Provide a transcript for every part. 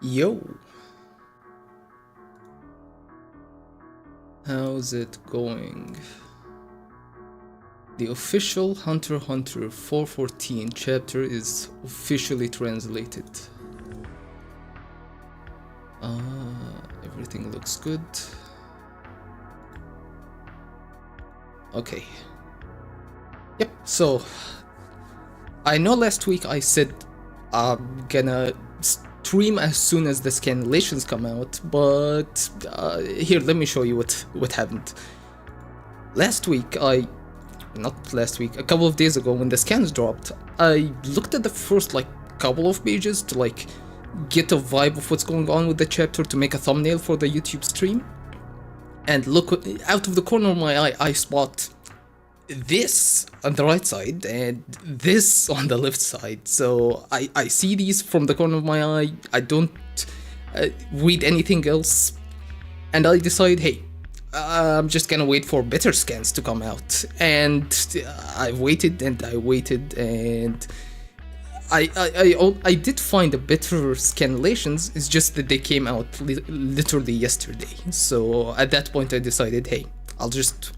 Yo, how's it going? The official Hunter x Hunter 414 chapter is officially translated. Everything looks good. Okay. Yep, so I know last week I said I'm gonna stream as soon as the scanlations come out, but here, let me show you what happened. Last week, a couple of days ago when the scans dropped, I looked at the first couple of pages to get a vibe of what's going on with the chapter to make a thumbnail for the YouTube stream. And look, out of the corner of my eye, I spot this on the right side and this on the left side. So I see these from the corner of my eye. I don't read anything else, and I decide, hey, I'm just gonna wait for better scans to come out. And I waited and I waited, and I did find a better scanlations. It's just that they came out literally yesterday. So at that point I decided, hey, I'll just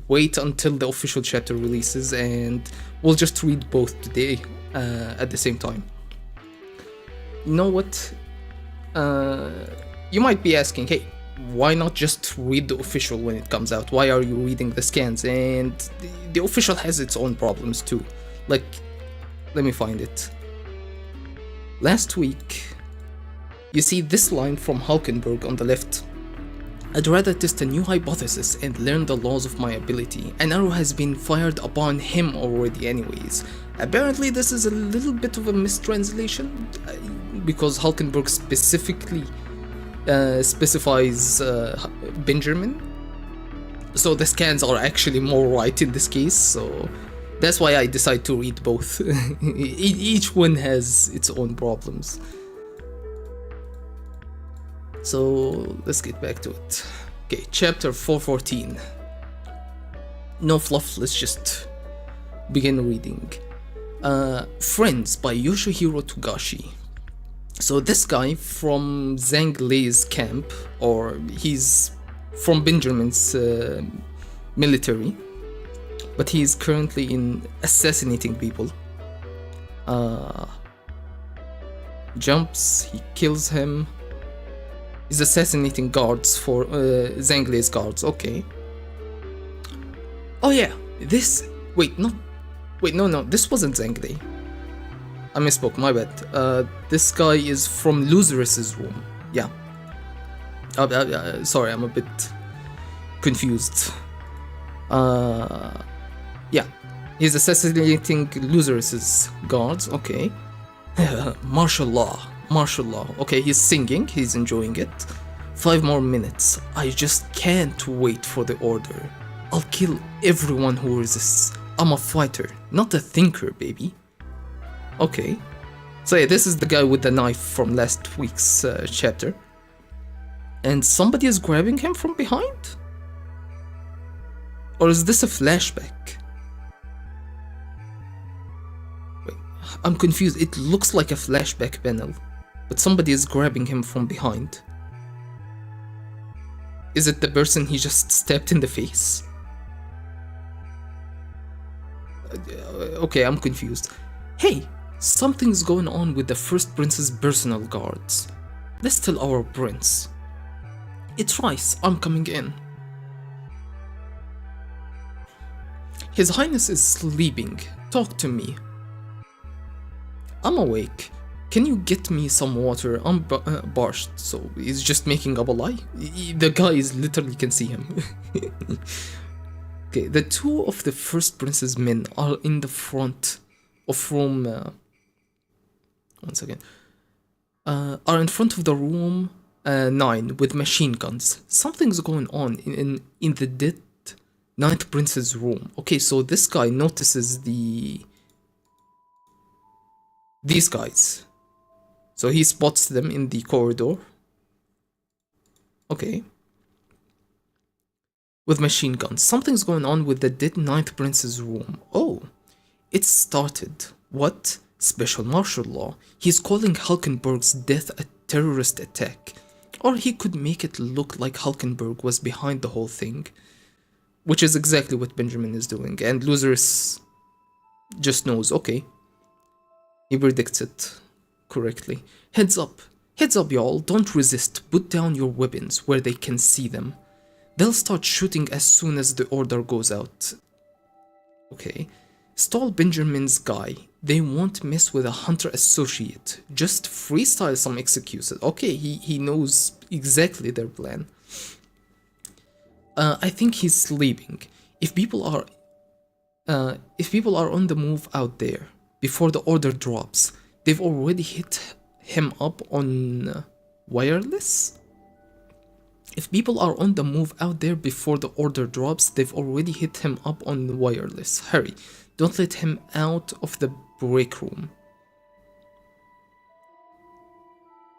wait until the official chapter releases and we'll just read both today at the same time. You know what? You might be asking, hey, why not just read the official when it comes out? Why are you reading the scans? And the official has its own problems too. Let me find it. Last week, you see this line from Hulkenberg on the left. I'd rather test a new hypothesis and learn the laws of my ability. An arrow has been fired upon him already anyways. Apparently this is a little bit of a mistranslation, because Hulkenberg specifically specifies Benjamin. So the scans are actually more right in this case, so that's why I decide to read both. Each one has its own problems. So let's get back to it. Okay, chapter 414. No fluff, let's just begin reading. Friends by Yoshihiro Togashi. So this guy from Zhang Lei's camp, or he's from Benjamin's military, but he's currently in assassinating people. Jumps, he kills him. He's assassinating guards for Zhang Lei's guards, okay. Oh yeah, this... no, this wasn't Zhang Lei. I misspoke, my bad. This guy is from Luzerus's room, yeah. Sorry, I'm a bit confused. Yeah, he's assassinating Luzerus's guards, okay. Martial law. Okay, he's singing, he's enjoying it. 5 more minutes. I just can't wait for the order. I'll kill everyone who resists. I'm a fighter, not a thinker, baby. Okay. So yeah, this is the guy with the knife from last week's chapter. And somebody is grabbing him from behind? Or is this a flashback? Wait, I'm confused. It looks like a flashback panel, but somebody is grabbing him from behind. Is it the person he just stabbed in the face? Okay, I'm confused. Hey, something's going on with the first prince's personal guards. Let's tell our prince. It's Rice, I'm coming in. His Highness is sleeping. Talk to me. I'm awake. Can you get me some water? I'm parched. So he's just making up a lie? The guy is literally can see him. Okay, the 2 of the first prince's men are in the front of room... one second. Are in front of the room 9 with machine guns. Something's going on in the dead 9th prince's room. Okay, so this guy notices these guys. So he spots them in the corridor. Okay. With machine guns. Something's going on with the dead 9th prince's room. Oh, it started. What? Special martial law. He's calling Hulkenberg's death a terrorist attack. Or he could make it look like Hulkenberg was behind the whole thing, which is exactly what Benjamin is doing, and Lazarus just knows, okay. He predicts it correctly. Heads up, y'all, don't resist, put down your weapons where they can see them. They'll start shooting as soon as the order goes out. Okay. Stall Benjamin's guy. They won't mess with a hunter associate. Just freestyle some executions. Okay, he knows exactly their plan. I think he's sleeping. If people are on the move out there before the order drops, they've already hit him up on wireless? If people are on the move out there before the order drops, they've already hit him up on wireless. Hurry, don't let him out of the break room.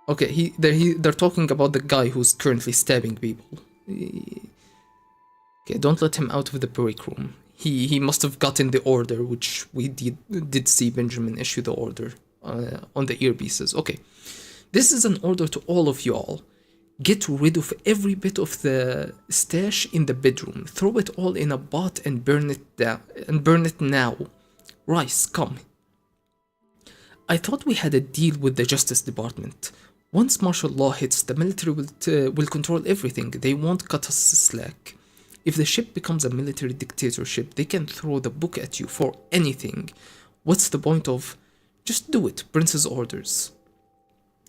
Okay, they're talking about the guy who's currently stabbing people. Okay, don't let him out of the break room. He must have gotten the order, which we did see Benjamin issue the order on the earpieces. Okay, this is an order to all of y'all. Get rid of every bit of the stash in the bedroom. Throw it all in a pot and burn it down. And burn it now. Rice, come. I thought we had a deal with the Justice Department. Once martial law hits, the military will control everything. They won't cut us slack. If the ship becomes a military dictatorship, they can throw the book at you for anything. What's the point of... Just do it, Prince's orders.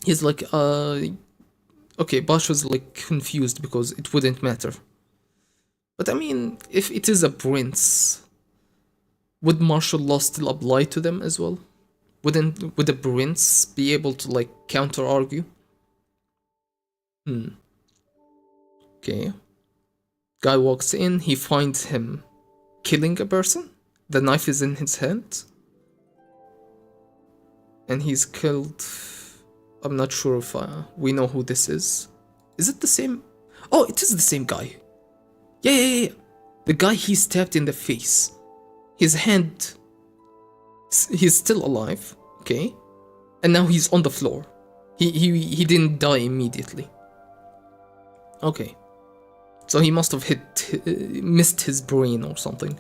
He's like, Okay, Bosch was like confused because it wouldn't matter. But I mean, if it is a prince, would martial law still apply to them as well? Would a prince be able to like counter argue? Okay. Guy walks in, he finds him killing a person. The knife is in his hand. And he's killed... I'm not sure if we know who this is. Is it the same? Oh, it is the same guy. Yeah. The guy he stabbed in the face. His hand... He's still alive, okay? And now he's on the floor. He didn't die immediately. Okay. So he must have missed his brain or something.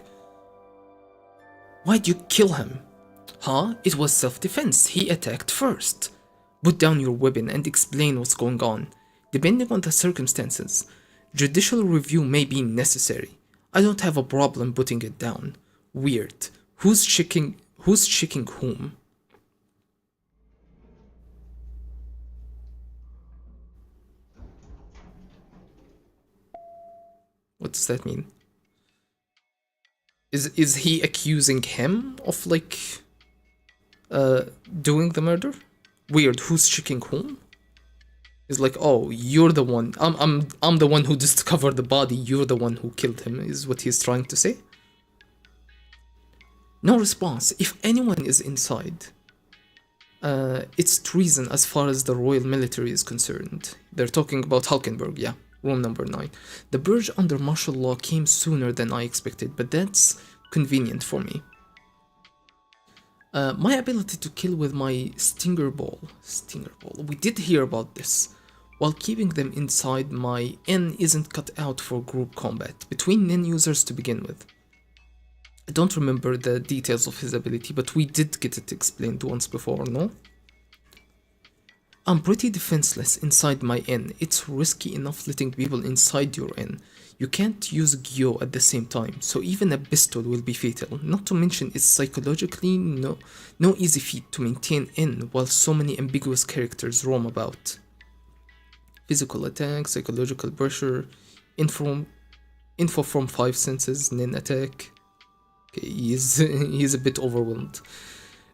Why'd you kill him? Huh? It was self-defense. He attacked first. Put down your weapon and explain what's going on. Depending on the circumstances, judicial review may be necessary. I don't have a problem putting it down. Weird. Who's checking whom? What does that mean? Is he accusing him of like doing the murder? Weird, who's checking whom? He's like, oh, you're the one. I'm the one who discovered the body. You're the one who killed him, is what he's trying to say. No response. If anyone is inside, it's treason as far as the royal military is concerned. They're talking about Hulkenberg, yeah. Room number 9. The purge under martial law came sooner than I expected, but that's convenient for me. My ability to kill with my Stinger Ball, we did hear about this. While keeping them inside, my N isn't cut out for group combat, between Nen users to begin with. I don't remember the details of his ability, but we did get it explained once before, no? I'm pretty defenseless inside my N. It's risky enough letting people inside your N. You can't use Gyo at the same time, so even a pistol will be fatal. Not to mention it's psychologically no easy feat to maintain N while so many ambiguous characters roam about. Physical attack, psychological pressure, info from 5 senses, Nen attack. Okay, he's a bit overwhelmed.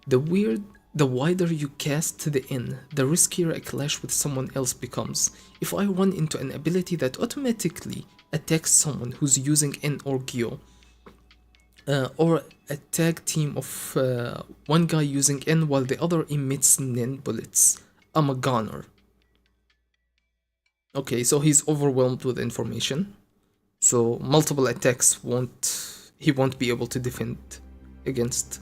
The wider you cast the N, the riskier a clash with someone else becomes. If I run into an ability that automatically attacks someone who's using N or Gyo, or a tag team of one guy using N while the other emits Nen bullets, I'm a goner. Okay, so he's overwhelmed with information, so multiple attacks he won't be able to defend against.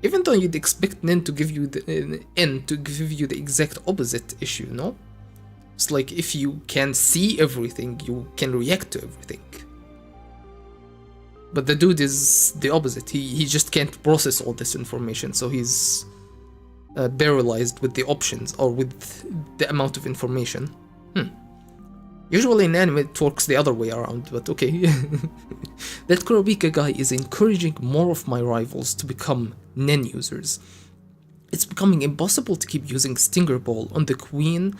Even though you'd expect Nen to give you the exact opposite issue, no? It's like if you can see everything, you can react to everything. But the dude is the opposite. He just can't process all this information, so he's paralyzed with the options or with the amount of information. Usually in anime it works the other way around, but okay. That Kurapika guy is encouraging more of my rivals to become Nen users. It's becoming impossible to keep using Stinger Ball on the Queen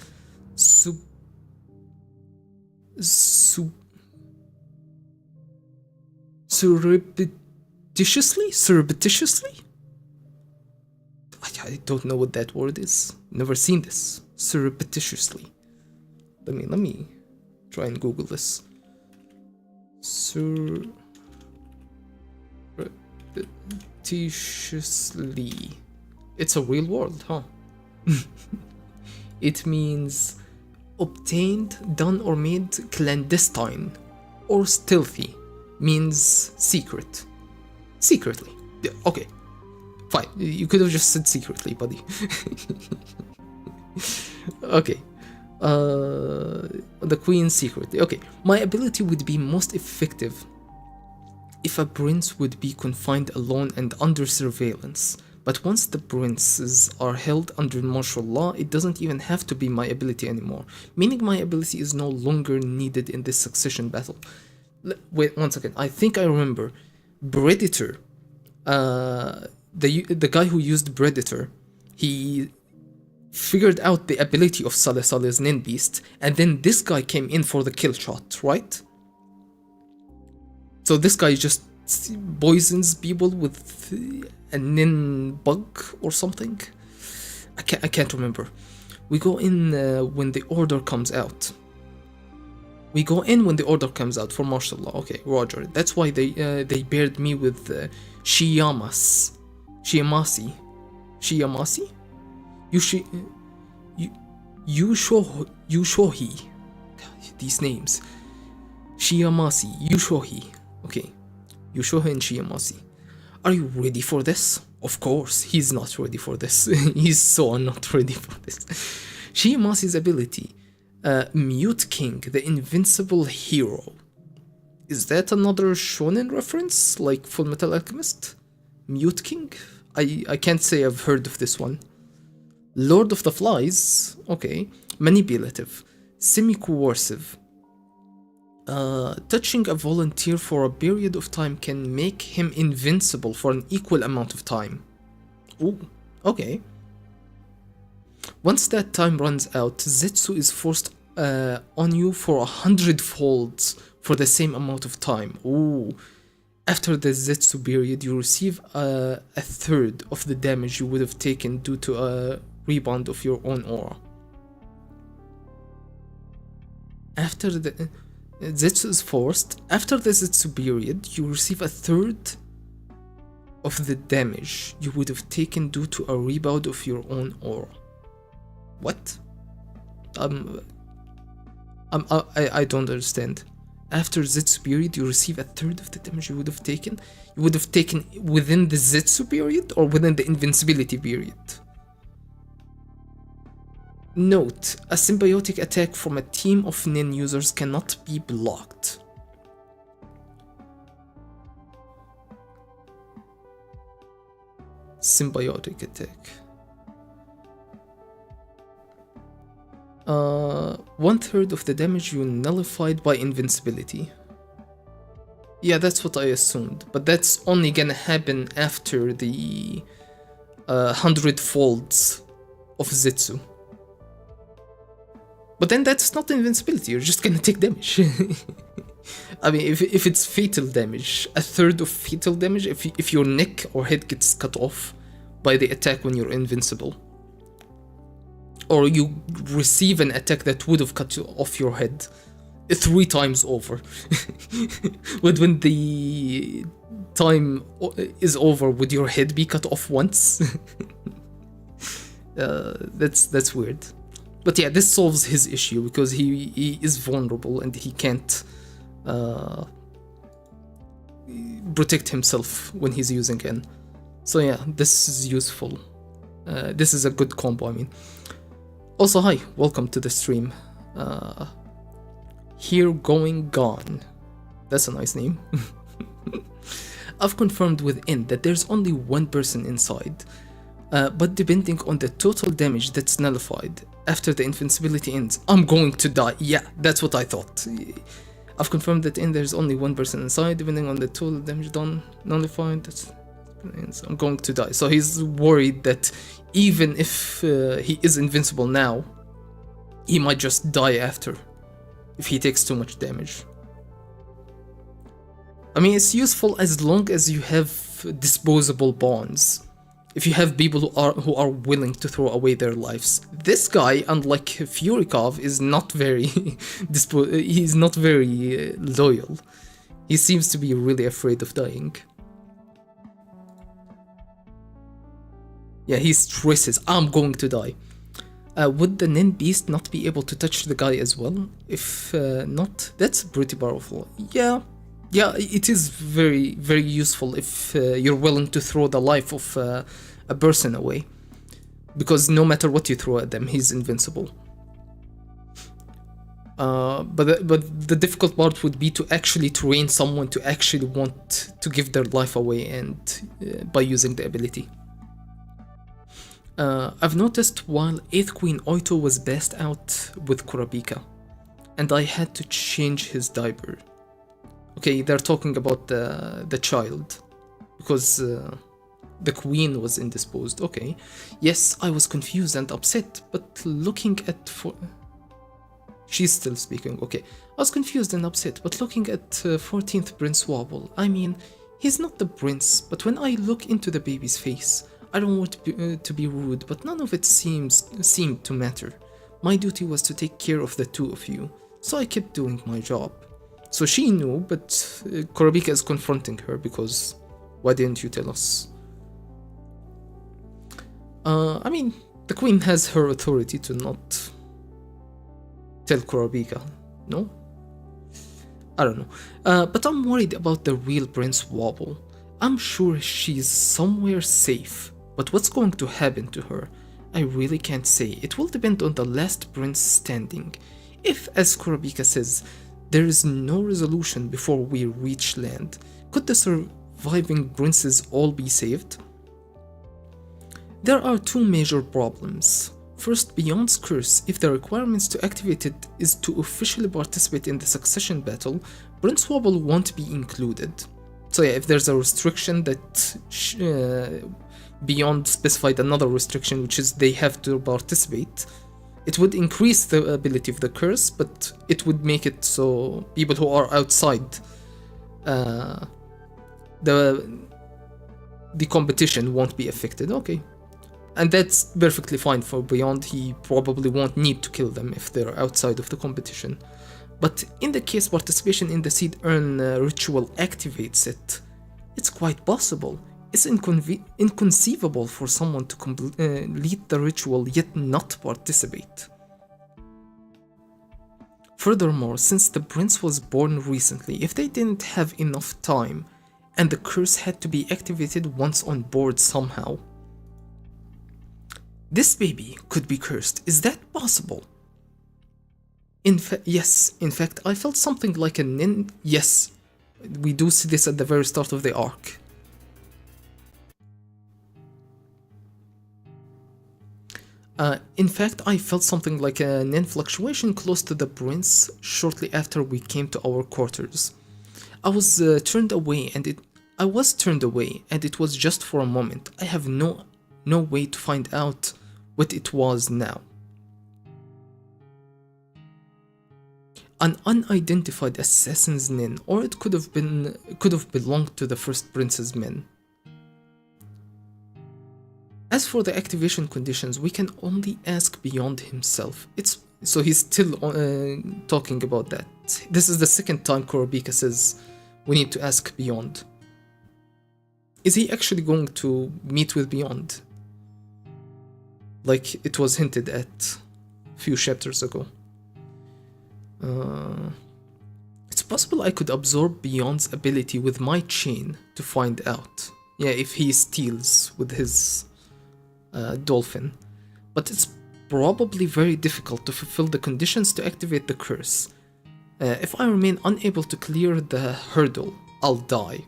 surreptitiously? I don't know what that word is. Never seen this. Surreptitiously. Let me try and Google this. Surreptitiously. It's a real word, huh? It means obtained, done or made clandestine or stealthy. Means secret. Secretly. Yeah, okay. Fine. You could have just said secretly, buddy. Okay. The Queen secretly. Okay. My ability would be most effective if a prince would be confined alone and under surveillance. But once the princes are held under martial law, it doesn't even have to be my ability anymore. Meaning my ability is no longer needed in this succession battle. Wait 1 second. I think I remember. Predator. The guy who used Predator, he figured out the ability of Saleh Saleh's Nin Beast, and then this guy came in for the kill shot, right? So this guy just poisons people with a Nin bug or something. I can't remember. We go in when the order comes out. We go in when the order comes out for martial law. Okay, Roger. That's why they paired me with Shiyamasi. Yushohi. These names. Shiyamasi. Yushohi. Okay. Yushohi and Shiyamasi. Are you ready for this? Of course, he's not ready for this. He's so not ready for this. Shiyamasi's ability. Mute King, the invincible hero. Is that another shonen reference, like Full Metal Alchemist? Mute King? I can't say I've heard of this one. Lord of the Flies? Okay. Manipulative. Semi-coercive. Touching a volunteer for a period of time can make him invincible for an equal amount of time. Ooh, okay. Once that time runs out, Zetsu is forced on you for 100 folds for the same amount of time. Ooh. After the Zetsu period, you receive a third of the damage you would have taken due to a rebound of your own aura. After the Zetsu is forced. After the Zetsu period, you receive a third of the damage you would have taken due to a rebound of your own aura. What? I don't understand. After Zetsu period, you receive a third of the damage you would have taken. You would have taken within the Zetsu period or within the invincibility period. Note: a symbiotic attack from a team of Nin users cannot be blocked. Symbiotic attack. 1/3 of the damage you nullified by invincibility. Yeah, that's what I assumed, but that's only gonna happen after the 100 folds of Zetsu. But then that's not invincibility, you're just gonna take damage. I mean, if it's fatal damage, a third of fatal damage, if your neck or head gets cut off by the attack when you're invincible, or you receive an attack that would have cut off your head 3 times over. But when the time is over, would your head be cut off once? That's weird. But yeah, this solves his issue because he is vulnerable and he can't protect himself when he's using N. So yeah, this is useful. This is a good combo, I mean. Also, hi, welcome to the stream. Here Going Gone. That's a nice name. I've confirmed with N that there's only one person inside, but depending on the total damage that's nullified after the invincibility ends, I'm going to die. Yeah, that's what I thought. I've confirmed that N there's only one person inside, depending on the total damage done nullified, I'm going to die. So he's worried that even if he is invincible now, he might just die after if he takes too much damage. I mean, it's useful as long as you have disposable bonds. If you have people who are willing to throw away their lives. This guy, unlike Furikov, is not very he's not very loyal. He seems to be really afraid of dying. Yeah, he stresses, I'm going to die. Would the Nin Beast not be able to touch the guy as well? If not, that's pretty powerful. Yeah, it is very, very useful if you're willing to throw the life of a person away. Because no matter what you throw at them, he's invincible. But the difficult part would be to actually train someone to actually want to give their life away and by using the ability. I've noticed while 8th Queen Oito was passed out with Kurapika, and I had to change his diaper. Okay, they're talking about the child, because the queen was indisposed. Okay, yes, I was confused and upset, but looking at she's still speaking. Okay, I was confused and upset, but looking at 14th Prince Wobble, I mean, he's not the prince, but when I look into the baby's face, I don't want to be rude, but none of it seemed to matter. My duty was to take care of the two of you, so I kept doing my job. So she knew, but Kurapika is confronting her because why didn't you tell us? I mean, the queen has her authority to not tell Kurapika, no? I don't know. But I'm worried about the real Prince Wobble. I'm sure she's somewhere safe, but what's going to happen to her? I really can't say. It will depend on the last prince standing. If, as Kurapika says, there is no resolution before we reach land, could the surviving princes all be saved? There are two major problems. First, Beyond's curse, if the requirements to activate it is to officially participate in the succession battle, Prince Wobble won't be included. So yeah, if there's a restriction that Beyond specified another restriction, which is they have to participate, it would increase the ability of the curse, but it would make it so people who are outside the competition won't be affected. Okay. And that's perfectly fine for Beyond. He probably won't need to kill them if they're outside of the competition. But in the case participation in the Seed Urn ritual activates it, it's quite possible. It's inconceivable for someone to complete the ritual yet not participate. Furthermore, since the prince was born recently, if they didn't have enough time and the curse had to be activated once on board somehow, this baby could be cursed. Is that possible? Yes, in fact, I felt something like a nin. Yes, we do see this at the very start of the arc. In fact, I felt something like a nin fluctuation close to the prince shortly after we came to our quarters. I was turned away, and it was just for a moment. I have no way to find out what it was now. An unidentified assassin's nin, or it could have belonged to the first prince's men. As for the activation conditions, we can only ask Beyond himself. So he's still talking about that. This is the second time Kurapika says we need to ask Beyond. Is he actually going to meet with Beyond? Like it was hinted at a few chapters ago. It's possible I could absorb Beyond's ability with my chain to find out. Yeah, if he steals with his dolphin. But it's probably very difficult to fulfill the conditions to activate the curse. If I remain unable to clear the hurdle, I'll die.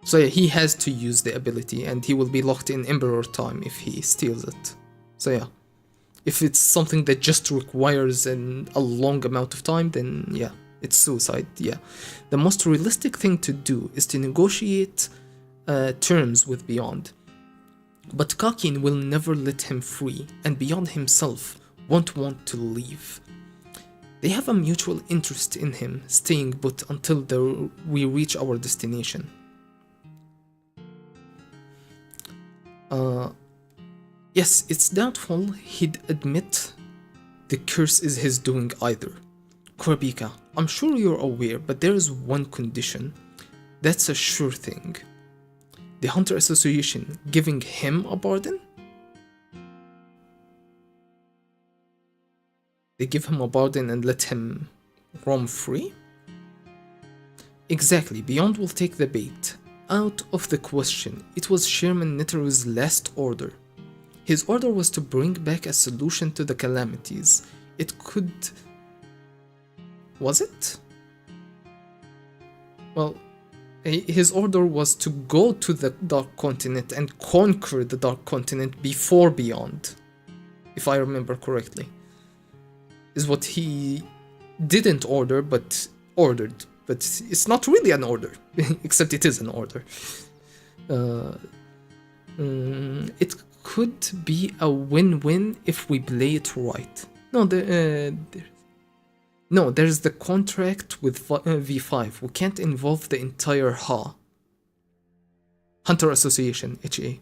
So yeah, he has to use the ability, and he will be locked in Emperor time if he steals it. So yeah, if it's something that just requires a long amount of time, then yeah, it's suicide, yeah. The most realistic thing to do is to negotiate terms with Beyond. But Kakin will never let him free, and Beyond himself won't want to leave. They have a mutual interest in him staying put until we reach our destination. Yes, it's doubtful he'd admit the curse is his doing either. Kurapika, I'm sure you're aware, but there is one condition. That's a sure thing. The Hunter Association giving him a pardon? They give him a pardon and let him roam free? Exactly, Beyond will take the bait. Out of the question, it was Chairman Neteru's last order. His order was to bring back a solution to the calamities. It could... Was it? Well, his order was to go to the Dark Continent and conquer the Dark Continent before Beyond, if I remember correctly. Is what he didn't order, but ordered. But it's not really an order, except it is an order. It could be a win-win if we play it right. No, there's the contract with V5. We can't involve the entire Hunter Association, HA.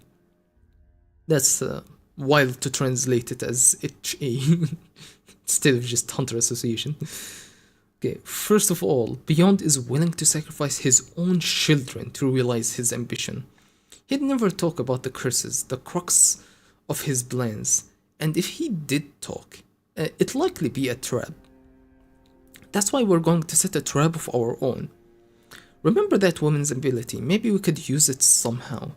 That's wild to translate it as HA instead of just Hunter Association. Okay, first of all, Beyond is willing to sacrifice his own children to realize his ambition. He'd never talk about the curses, the crux of his plans, and if he did talk, it'd likely be a trap. That's why we're going to set a trap of our own. Remember that woman's ability, maybe we could use it somehow.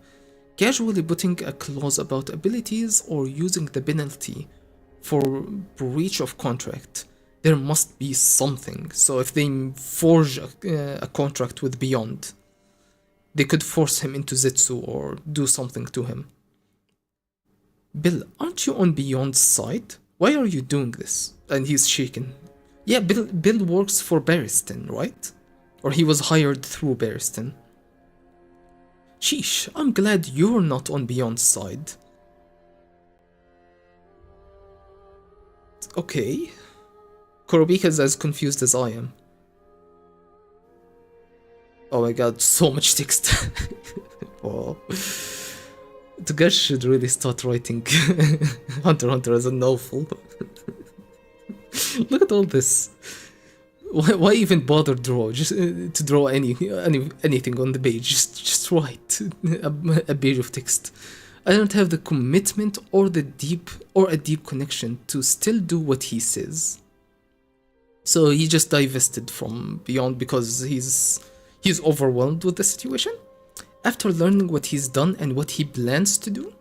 Casually putting a clause about abilities or using the penalty for breach of contract. There must be something, so if they forge a contract with Beyond, they could force him into Zetsu or do something to him. Bill, aren't you on Beyond's side? Why are you doing this? And he's shaken. Yeah, Bill works for Barristan, right? Or he was hired through Barristan. Sheesh, I'm glad you're not on Beyond's side. Okay. Kurapika's as confused as I am. Oh my god, so much text. Wow. The guy should really start writing Hunter x Hunter as a novel. Look at all this. Why even bother draw? Just to draw anything on the page. Just write a page of text. I don't have the commitment or a deep connection to still do what he says. So he just divested from Beyond because he's overwhelmed with the situation after learning what he's done and what he plans to do.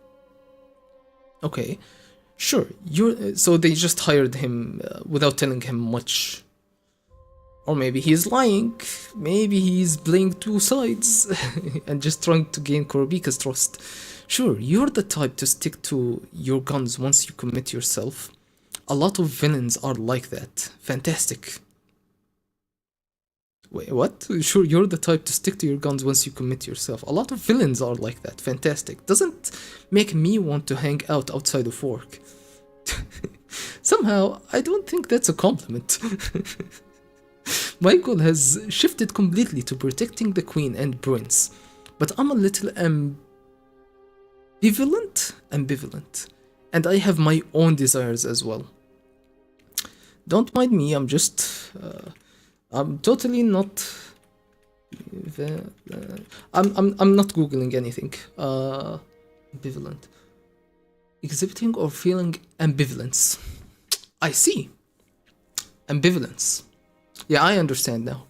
Okay, sure. So they just hired him without telling him much. Or maybe he's lying. Maybe he's playing two sides and just trying to gain Kurapika's trust. Sure, you're the type to stick to your guns once you commit yourself. A lot of villains are like that. Fantastic. Wait, what? Sure, you're the type to stick to your guns once you commit yourself. A lot of villains are like that. Fantastic. Doesn't make me want to hang out outside of work. Somehow, I don't think that's a compliment. My goal has shifted completely to protecting the queen and prince, but I'm a little ambivalent, and I have my own desires as well. Don't mind me, I'm totally not, I'm not googling anything. Ambivalent. Exhibiting or feeling ambivalence. I see. Ambivalence. Yeah, I understand now.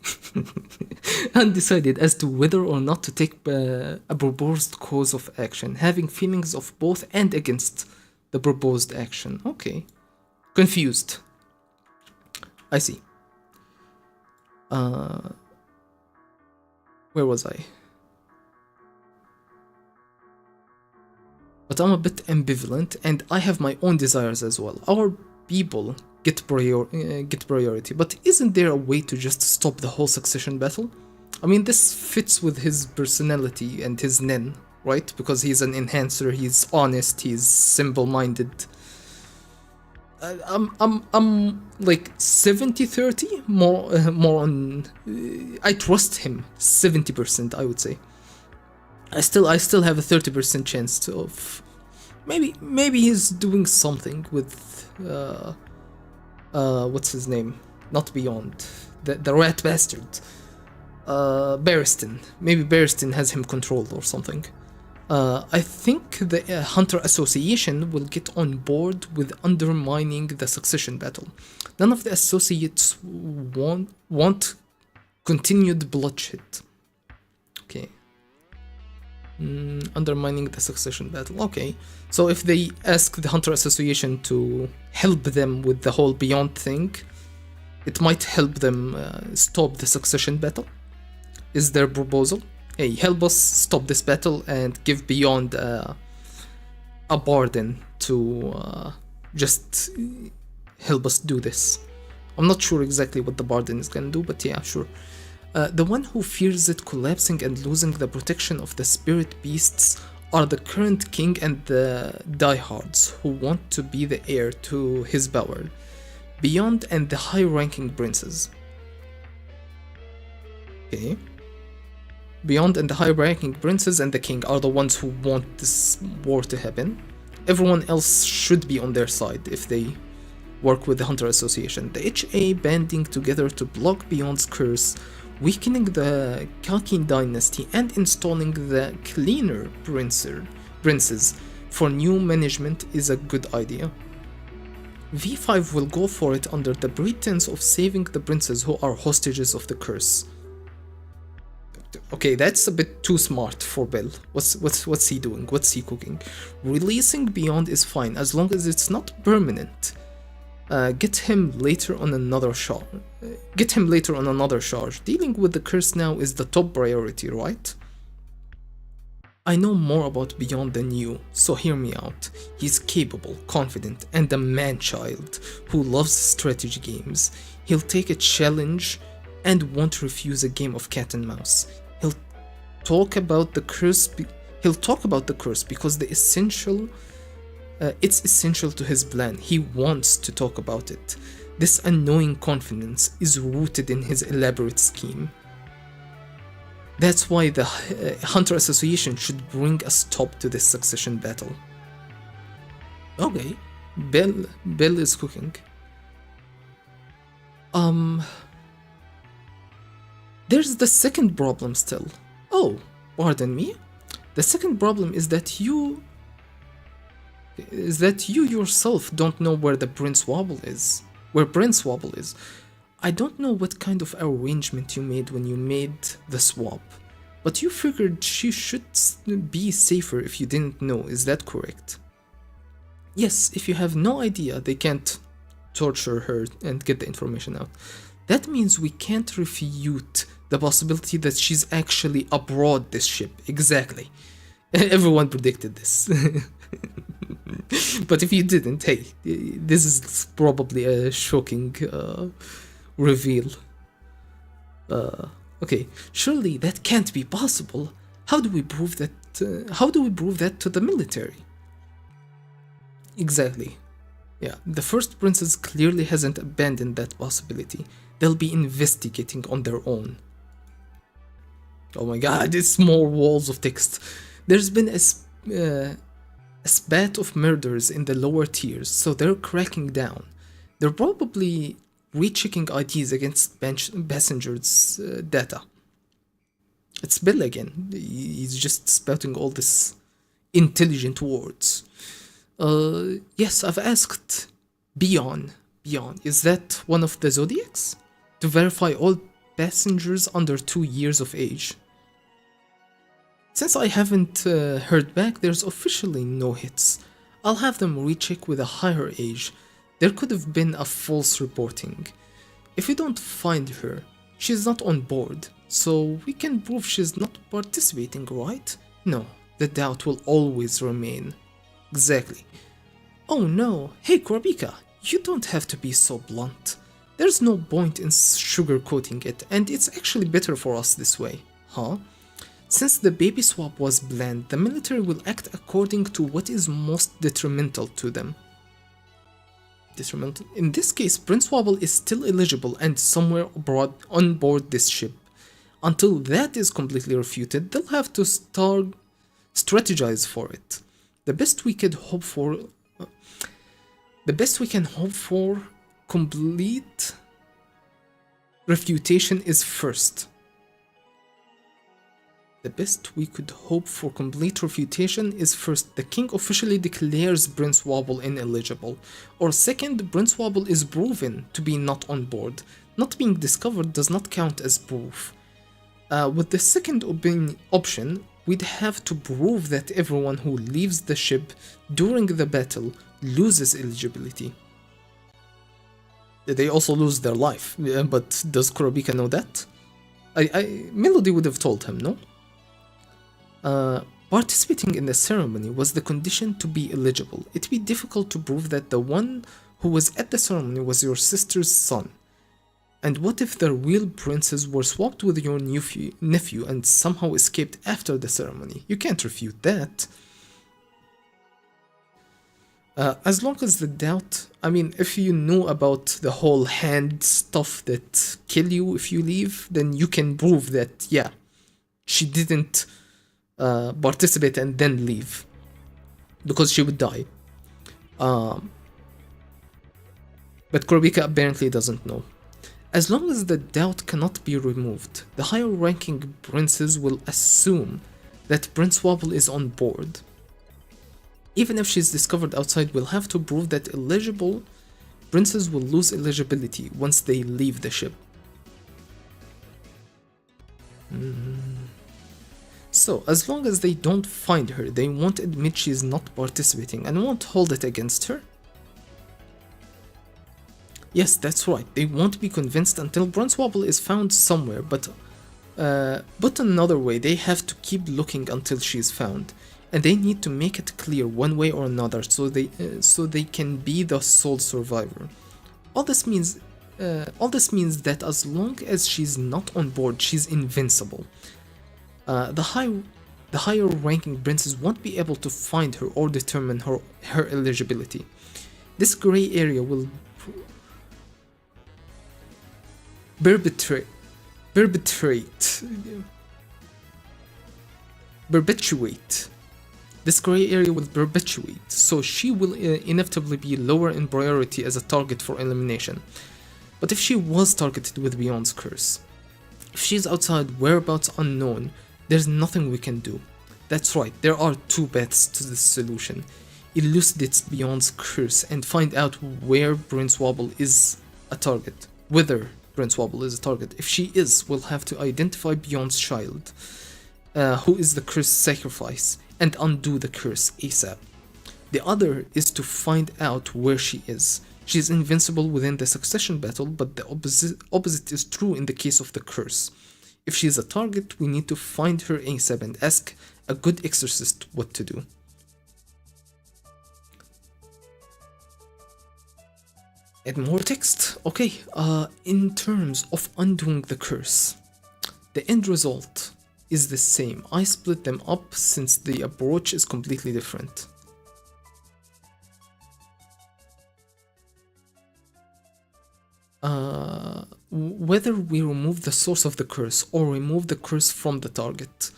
Undecided as to whether or not to take a proposed course of action, having feelings of both and against the proposed action. Okay. Confused. I see. Where was I? But I'm a bit ambivalent, and I have my own desires as well. Our people get priority, but isn't there a way to just stop the whole succession battle? I mean, this fits with his personality and his nen, right? Because he's an enhancer, he's honest, he's simple-minded. I'm like 70-30, more on. I trust him 70%, I would say. I still have a 30% chance of maybe he's doing something with what's his name? Not Beyond, the rat bastard. Barristan. Maybe Barristan has him controlled or something. I think the Hunter Association will get on board with undermining the succession battle. None of the associates want continued bloodshed. Okay. Undermining the succession battle. Okay. So if they ask the Hunter Association to help them with the whole Beyond thing, it might help them stop the succession battle. Is their proposal? Hey, help us stop this battle and give Beyond a pardon to just help us do this. I'm not sure exactly what the pardon is gonna do, but yeah, sure. The one who fears it collapsing and losing the protection of the spirit beasts are the current king and the diehards who want to be the heir to his power. Beyond and the high-ranking princes. Okay. Beyond and the high-ranking princes and the king are the ones who want this war to happen. Everyone else should be on their side if they work with the Hunter Association. The HA banding together to block Beyond's curse, weakening the Kalkin dynasty, and installing the cleaner princes for new management is a good idea. V5 will go for it under the pretense of saving the princes who are hostages of the curse. Okay, that's a bit too smart for Bill. What's he doing? What's he cooking? Releasing Beyond is fine as long as it's not permanent. Get him later on another charge. Dealing with the curse now is the top priority, right? I know more about Beyond than you, so hear me out. He's capable, confident, and a man-child who loves strategy games. He'll take a challenge and won't refuse a game of cat and mouse. He'll talk about the curse because it's essential to his plan. He wants to talk about it. This annoying confidence is rooted in his elaborate scheme. That's why the Hunter Association should bring a stop to this succession battle. Okay, Bill is cooking. There's the second problem still. Oh, pardon me. The second problem is that you yourself don't know where Prince Wobble is. I don't know what kind of arrangement you made when you made the swap, but you figured she should be safer if you didn't know, is that correct? Yes, if you have no idea, they can't torture her and get the information out. That means we can't refute the possibility that she's actually aboard this ship. Exactly. Everyone predicted this. But if you didn't, hey, this is probably a shocking reveal. Okay, surely that can't be possible. How do we prove that? To the military? Exactly. Yeah, the First Princess clearly hasn't abandoned that possibility. They'll be investigating on their own. Oh my god, it's more walls of text. There's been a spat of murders in the lower tiers, so they're cracking down. They're probably rechecking IDs against passengers' data. It's Bill again. He's just spouting all this intelligent words. Yes, I've asked Beyond, is that one of the Zodiacs? To verify all passengers under 2 years of age. Since I haven't heard back, there's officially no hits. I'll have them recheck with a higher age. There could have been a false reporting. If we don't find her, she's not on board, so we can prove she's not participating, right? No, the doubt will always remain. Exactly. Oh no, hey Korabika, you don't have to be so blunt. There's no point in sugarcoating it, and it's actually better for us this way. Huh? Since the baby swap was planned, the military will act according to what is most detrimental to them. Detrimental? In this case, Prince Wobble is still eligible and somewhere abroad on board this ship. Until that is completely refuted, they'll have to strategize for it. The best we can hope for complete refutation is first. The best we could hope for complete refutation is first, the king officially declares Prince Wobble ineligible, or second, Prince Wobble is proven to be not on board. Not being discovered does not count as proof. With the second option, we'd have to prove that everyone who leaves the ship during the battle loses eligibility. They also lose their life, but does Kurobika know that? Melody would have told him, no? Participating in the ceremony was the condition to be eligible. It'd be difficult to prove that the one who was at the ceremony was your sister's son. And what if the real princes were swapped with your nephew and somehow escaped after the ceremony? You can't refute that. As long as the doubt... I mean, if you know about the whole hand stuff that kill you if you leave, then you can prove that, yeah, she didn't participate and then leave. Because she would die. But Kurobika apparently doesn't know. As long as the doubt cannot be removed, the higher ranking princes will assume that Prince Wobble is on board. Even if she's discovered outside, we'll have to prove that eligible princes will lose eligibility once they leave the ship. So, as long as they don't find her, they won't admit she's not participating and won't hold it against her. Yes, that's right, they won't be convinced until Prince Wobble is found somewhere, but another way, they have to keep looking until she's found. And they need to make it clear one way or another so they can be the sole survivor. All this means that as long as she's not on board, she's invincible. The higher ranking princes won't be able to find her or determine her eligibility. This gray area will perpetuate. This gray area will perpetuate, so she will inevitably be lower in priority as a target for elimination. But if she was targeted with Beyond's curse, if she's outside, whereabouts unknown, there's nothing we can do. That's right, there are two paths to this solution. Elucidate Beyond's curse and find out where Prince Wobble is a target. Whether Prince Wobble is a target. If she is, we'll have to identify Beyond's child, who is the cursed sacrifice, and undo the curse ASAP. The other is to find out where she is. She is invincible within the succession battle, but the opposite is true in the case of the curse. If she is a target, we need to find her ASAP and ask a good exorcist what to do. Add more text. Okay, in terms of undoing the curse, the end result is the same. I split them up since the approach is completely different. Whether we remove the source of the curse or remove the curse from the target,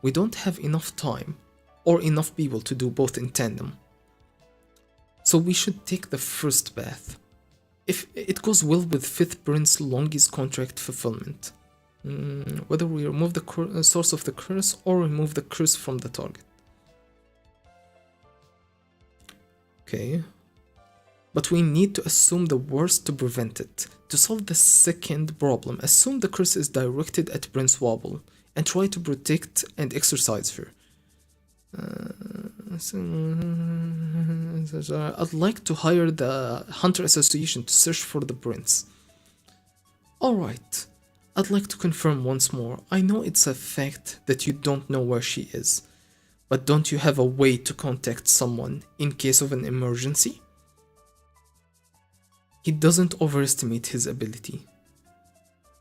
we don't have enough time or enough people to do both in tandem. So we should take the first path. If it goes well with 5th Prince Longi's contract fulfillment. Whether we remove the source of the curse or remove the curse from the target. Okay. But we need to assume the worst to prevent it. To solve the second problem, assume the curse is directed at Prince Wobble and try to protect and exorcise her. I'd like to hire the Hunter Association to search for the prince. Alright, I'd like to confirm once more. I know it's a fact that you don't know where she is, but don't you have a way to contact someone in case of an emergency? He doesn't overestimate his ability,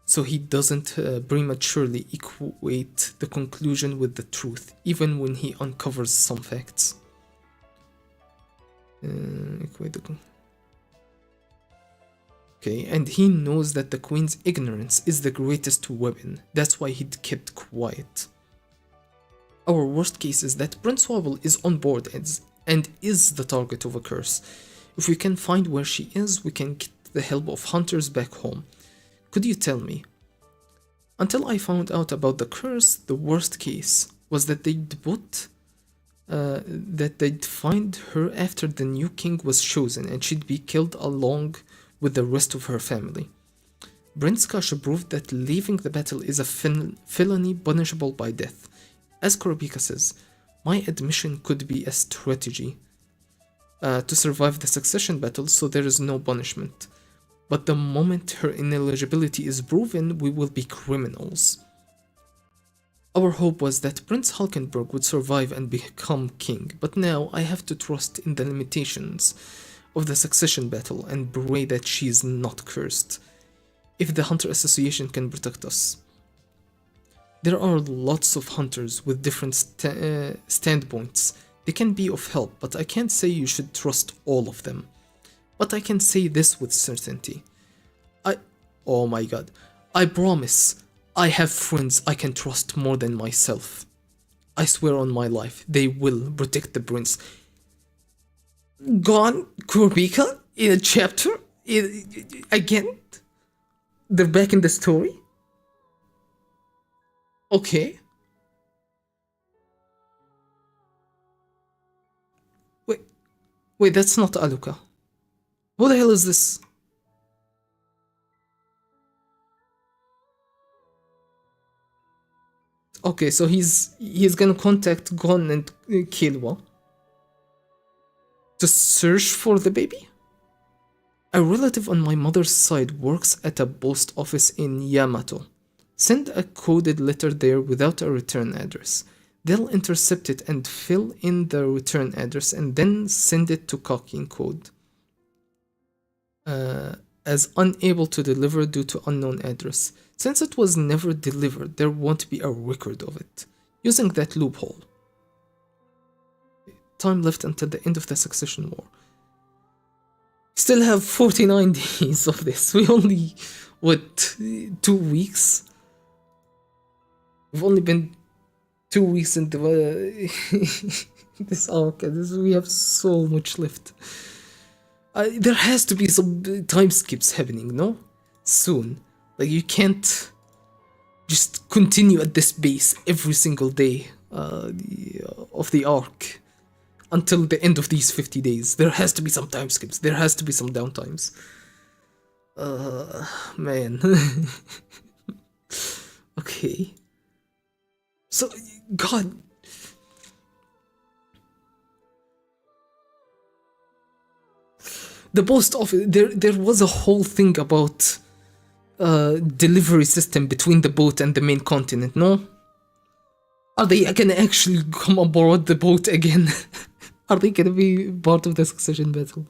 so he doesn't prematurely equate the conclusion with the truth, even when he uncovers some facts. Okay, and he knows that the queen's ignorance is the greatest weapon. That's why he'd kept quiet. Our worst case is that Prince Wobble is on board and is the target of a curse. If we can find where she is, we can get the help of hunters back home. Could you tell me? Until I found out about the curse, the worst case was that they'd find her after the new king was chosen and she'd be killed along with the rest of her family. Prince Kash proved that leaving the battle is a felony punishable by death. As Korobika says, my admission could be a strategy to survive the succession battle so there is no punishment. But the moment her ineligibility is proven, we will be criminals. Our hope was that Prince Hulkenberg would survive and become king, but now I have to trust in the limitations of the succession battle and pray that she is not cursed, if the Hunter Association can protect us. There are lots of hunters with different standpoints. They can be of help, but I can't say you should trust all of them. But I can say this with certainty. Oh my god. I promise, I have friends I can trust more than myself. I swear on my life, they will protect the prince. Gone, Korobika, in a chapter? Again? They're back in the story? Okay. Wait, that's not Alluka. Who the hell is this? Okay, so he's gonna contact Gon and Killua to search for the baby? A relative on my mother's side works at a post office in Yamato. Send a coded letter there without a return address. They'll intercept it and fill in the return address and then send it to Kakin code. As unable to deliver due to unknown address. Since it was never delivered, there won't be a record of it. Using that loophole. Time left until the end of the succession war. Still have 49 days of this. We only, 2 weeks? We've only been 2 weeks into this arc, and we have so much left. There has to be some time skips happening, no? Soon. Like, you can't just continue at this pace every single day of the arc until the end of these 50 days. There has to be some time skips. There has to be some downtimes. Man. Okay. So, God. The post office, there was a whole thing about delivery system between the boat and the main continent, no? Are they gonna actually come aboard the boat again? Are they gonna be part of the succession battle?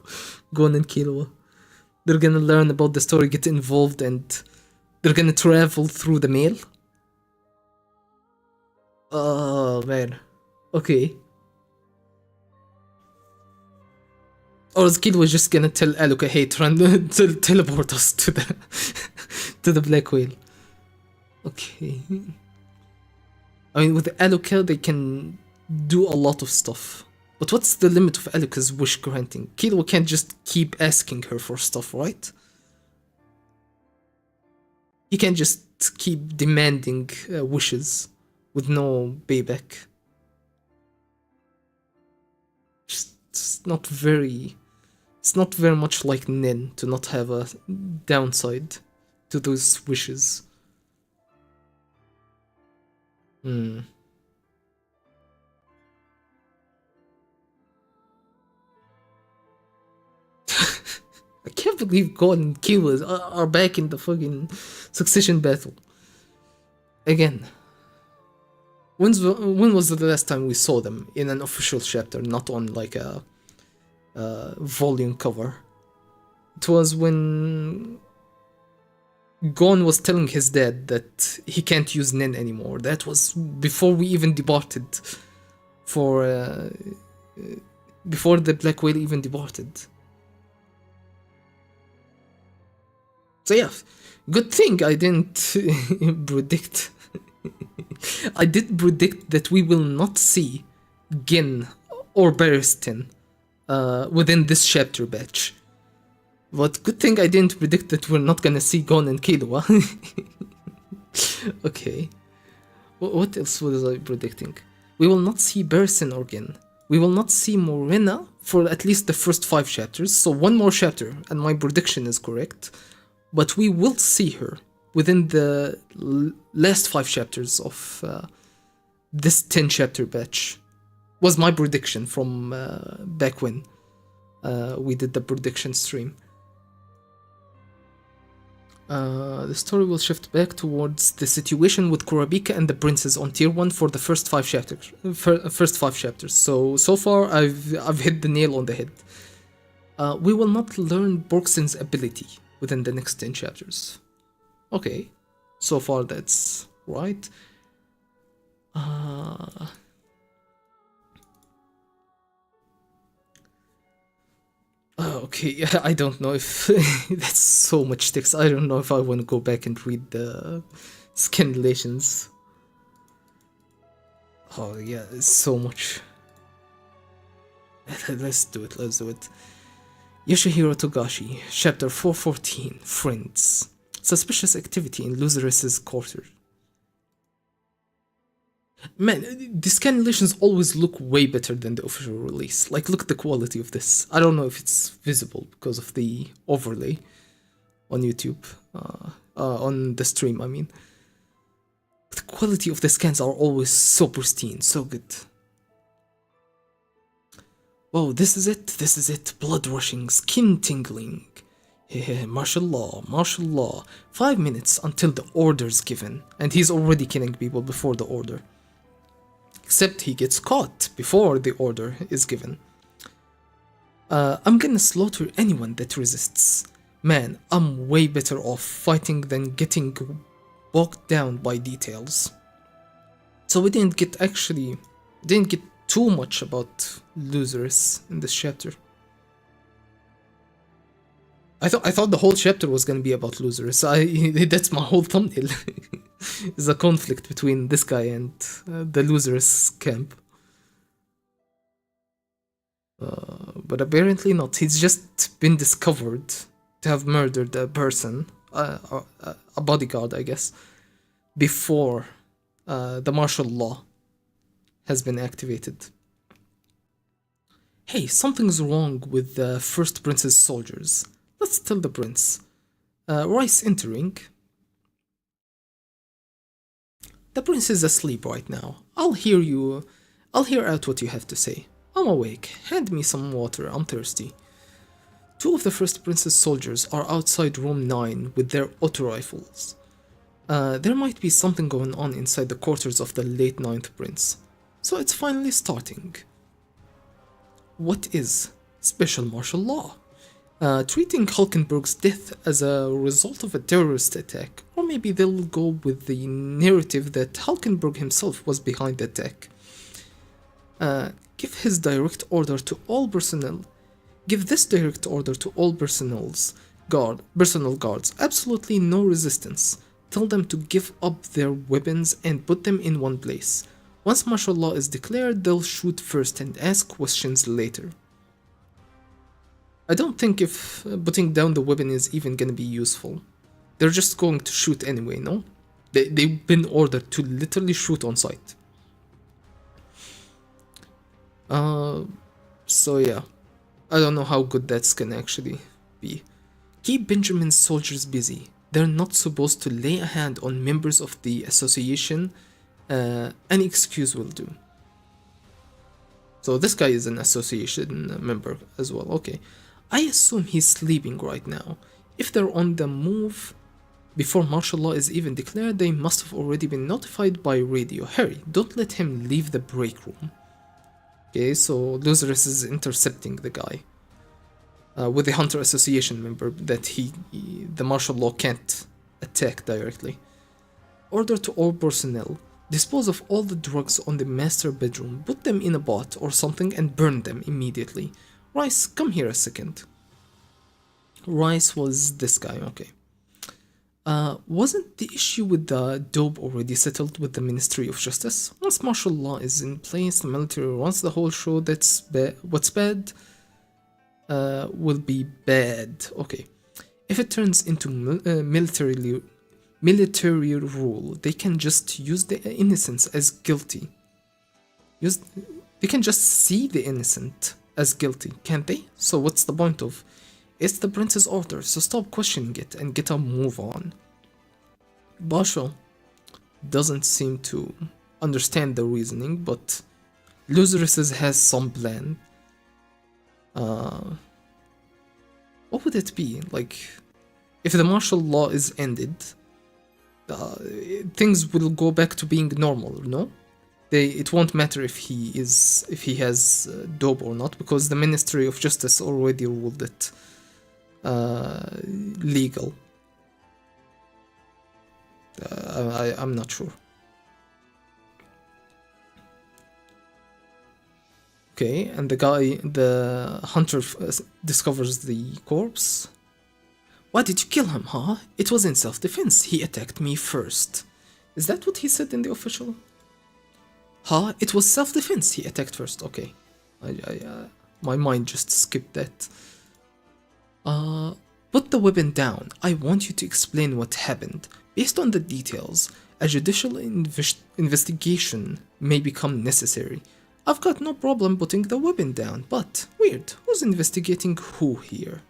Gon and Killua. They're gonna learn about the story, get involved, and they're gonna travel through the mail? Oh, man. Okay. Or is Killua just gonna tell Alluka, hey, teleport us to the to the Black Whale? Okay. I mean, with Alluka, they can do a lot of stuff. But what's the limit of Alluka's wish granting? Killua can't just keep asking her for stuff, right? He can't just keep demanding wishes with no payback. It's not very much like Nen to not have a downside to those wishes. believe Gon and Killua are back in the fucking succession battle. Again. When was the last time we saw them in an official chapter, not on like a volume cover? It was when Gon was telling his dad that he can't use Nen anymore. That was before we even departed for before the Black Whale even departed. So yeah, good thing I didn't predict. I did predict that we will not see Gin or Barristan within this chapter batch. But good thing I didn't predict that we're not gonna see Gon and Killua. Okay. What else was I predicting? We will not see Barristan or Gin. We will not see Morena for at least the first 5 chapters, so one more chapter, and my prediction is correct. But we will see her within the last 5 chapters of this 10 chapter batch. Was my prediction from back when we did the prediction stream. The story will shift back towards the situation with Kurapika and the princes on tier 1 for the first 5 chapters. So far I've hit the nail on the head. We will not learn Borksen's ability within the next 10 chapters. Okay, so far that's right. Okay, I don't know if that's so much text. I don't know if I want to go back and read the skin relations. Oh yeah, it's so much. Let's do it. Yoshihiro Togashi, chapter 414, Friends. Suspicious activity in Luzerus's quarter. Man, the scan relations always look way better than the official release. Like, look at the quality of this. I don't know if it's visible because of the overlay on YouTube. On the stream, I mean. But the quality of the scans are always so pristine, so good. Whoa, this is it. Blood rushing, skin tingling. Martial law. 5 minutes until the order's given. And he's already killing people before the order. Except he gets caught before the order is given. I'm gonna slaughter anyone that resists. Man, I'm way better off fighting than getting bogged down by details. So we didn't get too much about Luzerus in this chapter. I thought the whole chapter was gonna be about Luzerus. That's my whole thumbnail. Is a conflict between this guy and the Luzerus camp. But apparently not. He's just been discovered to have murdered a person, a bodyguard, I guess, before the martial law has been activated. Hey, something's wrong with the first prince's soldiers. Let's tell the prince. Rice entering. The prince is asleep right now. I'll hear out what you have to say. I'm awake. Hand me some water, I'm thirsty. 2 of the first prince's soldiers are outside room 9 with their auto rifles. There might be something going on inside the quarters of the late 9th prince. So it's finally starting. What is special martial law? Treating Hulkenberg's death as a result of a terrorist attack, or maybe they'll go with the narrative that Hulkenberg himself was behind the attack. Give this direct order to all personnel personal guards, absolutely no resistance. Tell them to give up their weapons and put them in one place. Once martial law is declared, they'll shoot first and ask questions later. I don't think if putting down the weapon is even gonna be useful. They're just going to shoot anyway, no? They've been ordered to literally shoot on sight. So yeah. I don't know how good that's gonna actually be. Keep Benjamin's soldiers busy. They're not supposed to lay a hand on members of the association. Any excuse will do. So this guy is an association member as well, okay. I assume he's sleeping right now. If they're on the move before martial law is even declared, they must have already been notified by radio. Hurry, don't let him leave the break room. Okay, so Lazarus is intercepting the guy with the Hunter Association member that the martial law can't attack directly. Order to all personnel. Dispose of all the drugs on the master bedroom, put them in a pot or something and burn them immediately. Rice, come here a second. Rice was this guy, okay. Wasn't the issue with the dope already settled with the Ministry of Justice? Once martial law is in place, the military runs the whole show. What's bad will be bad. Okay. If it turns into military rule, they can just use the innocents as guilty. They can just see the innocent as guilty, can't they? So what's the point of? It's the prince's order, so stop questioning it and get a move on. Basho doesn't seem to understand the reasoning, but Lazarus has some plan. What would it be? Like, if the martial law is ended, things will go back to being normal, no? It won't matter if he has dope or not, because the Ministry of Justice already ruled it legal. I'm not sure. Okay, and the hunter discovers the corpse. Why did you kill him, huh? It was in self-defense. He attacked me first. Is that what he said in the official? Huh? It was self-defense. He attacked first. Okay. My mind just skipped that. Put the weapon down. I want you to explain what happened. Based on the details, a judicial investigation may become necessary. I've got no problem putting the weapon down, but weird. Who's investigating who here?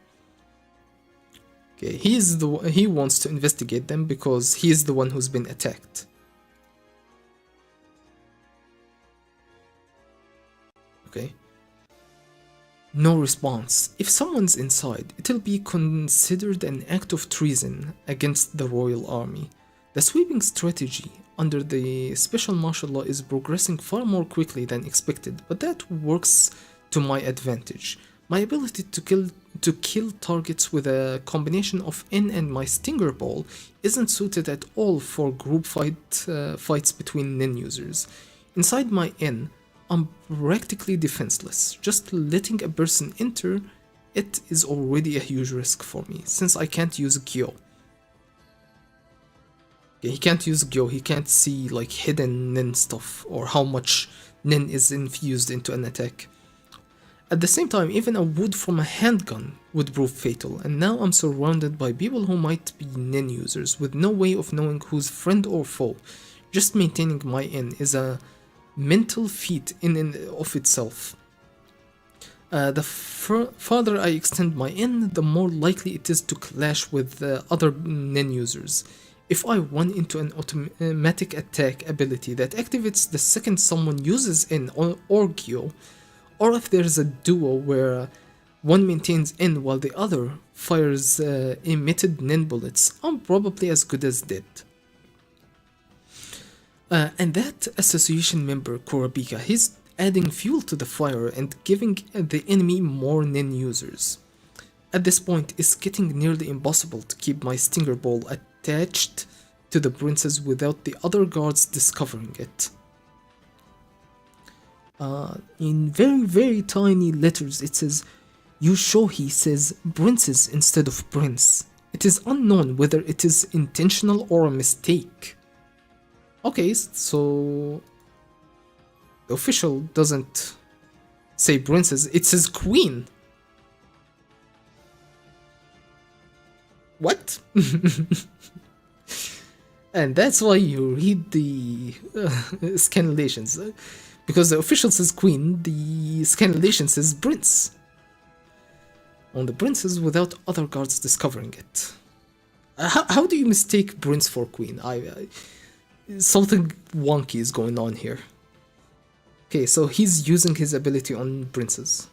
Okay, he wants to investigate them because he is the one who's been attacked. Okay. No response. If someone's inside, it'll be considered an act of treason against the royal army. The sweeping strategy under the special martial law is progressing far more quickly than expected, but that works to my advantage. My ability to kill targets with a combination of N and my Stinger Ball isn't suited at all for group fights between Nin users. Inside my N, I'm practically defenseless. Just letting a person enter it is already a huge risk for me, since I can't use Gyo. Yeah, he can't use Gyo, he can't see like hidden Nin stuff or how much Nin is infused into an attack. At the same time, even a wound from a handgun would prove fatal, and now I'm surrounded by people who might be Nin users with no way of knowing who's friend or foe. Just maintaining my N is a mental feat in and of itself. The farther I extend my N, the more likely it is to clash with other Nin users. If I run into an automatic attack ability that activates the second someone uses N or Gyo, or if there's a duo where one maintains N while the other fires emitted Nin bullets, I'm probably as good as dead. And that association member, Kurapika, he's adding fuel to the fire and giving the enemy more Nin users. At this point, it's getting nearly impossible to keep my Stinger Ball attached to the princess without the other guards discovering it. In very, very tiny letters, it says, Yushohi says princess instead of prince. It is unknown whether it is intentional or a mistake. Okay, so the official doesn't say princess, it says queen. What? And that's why you read the scanlations. Because the official says queen, the scanlation says prince. On the princess without other guards discovering it. How do you mistake prince for queen? Something wonky is going on here. Okay, so he's using his ability on princes.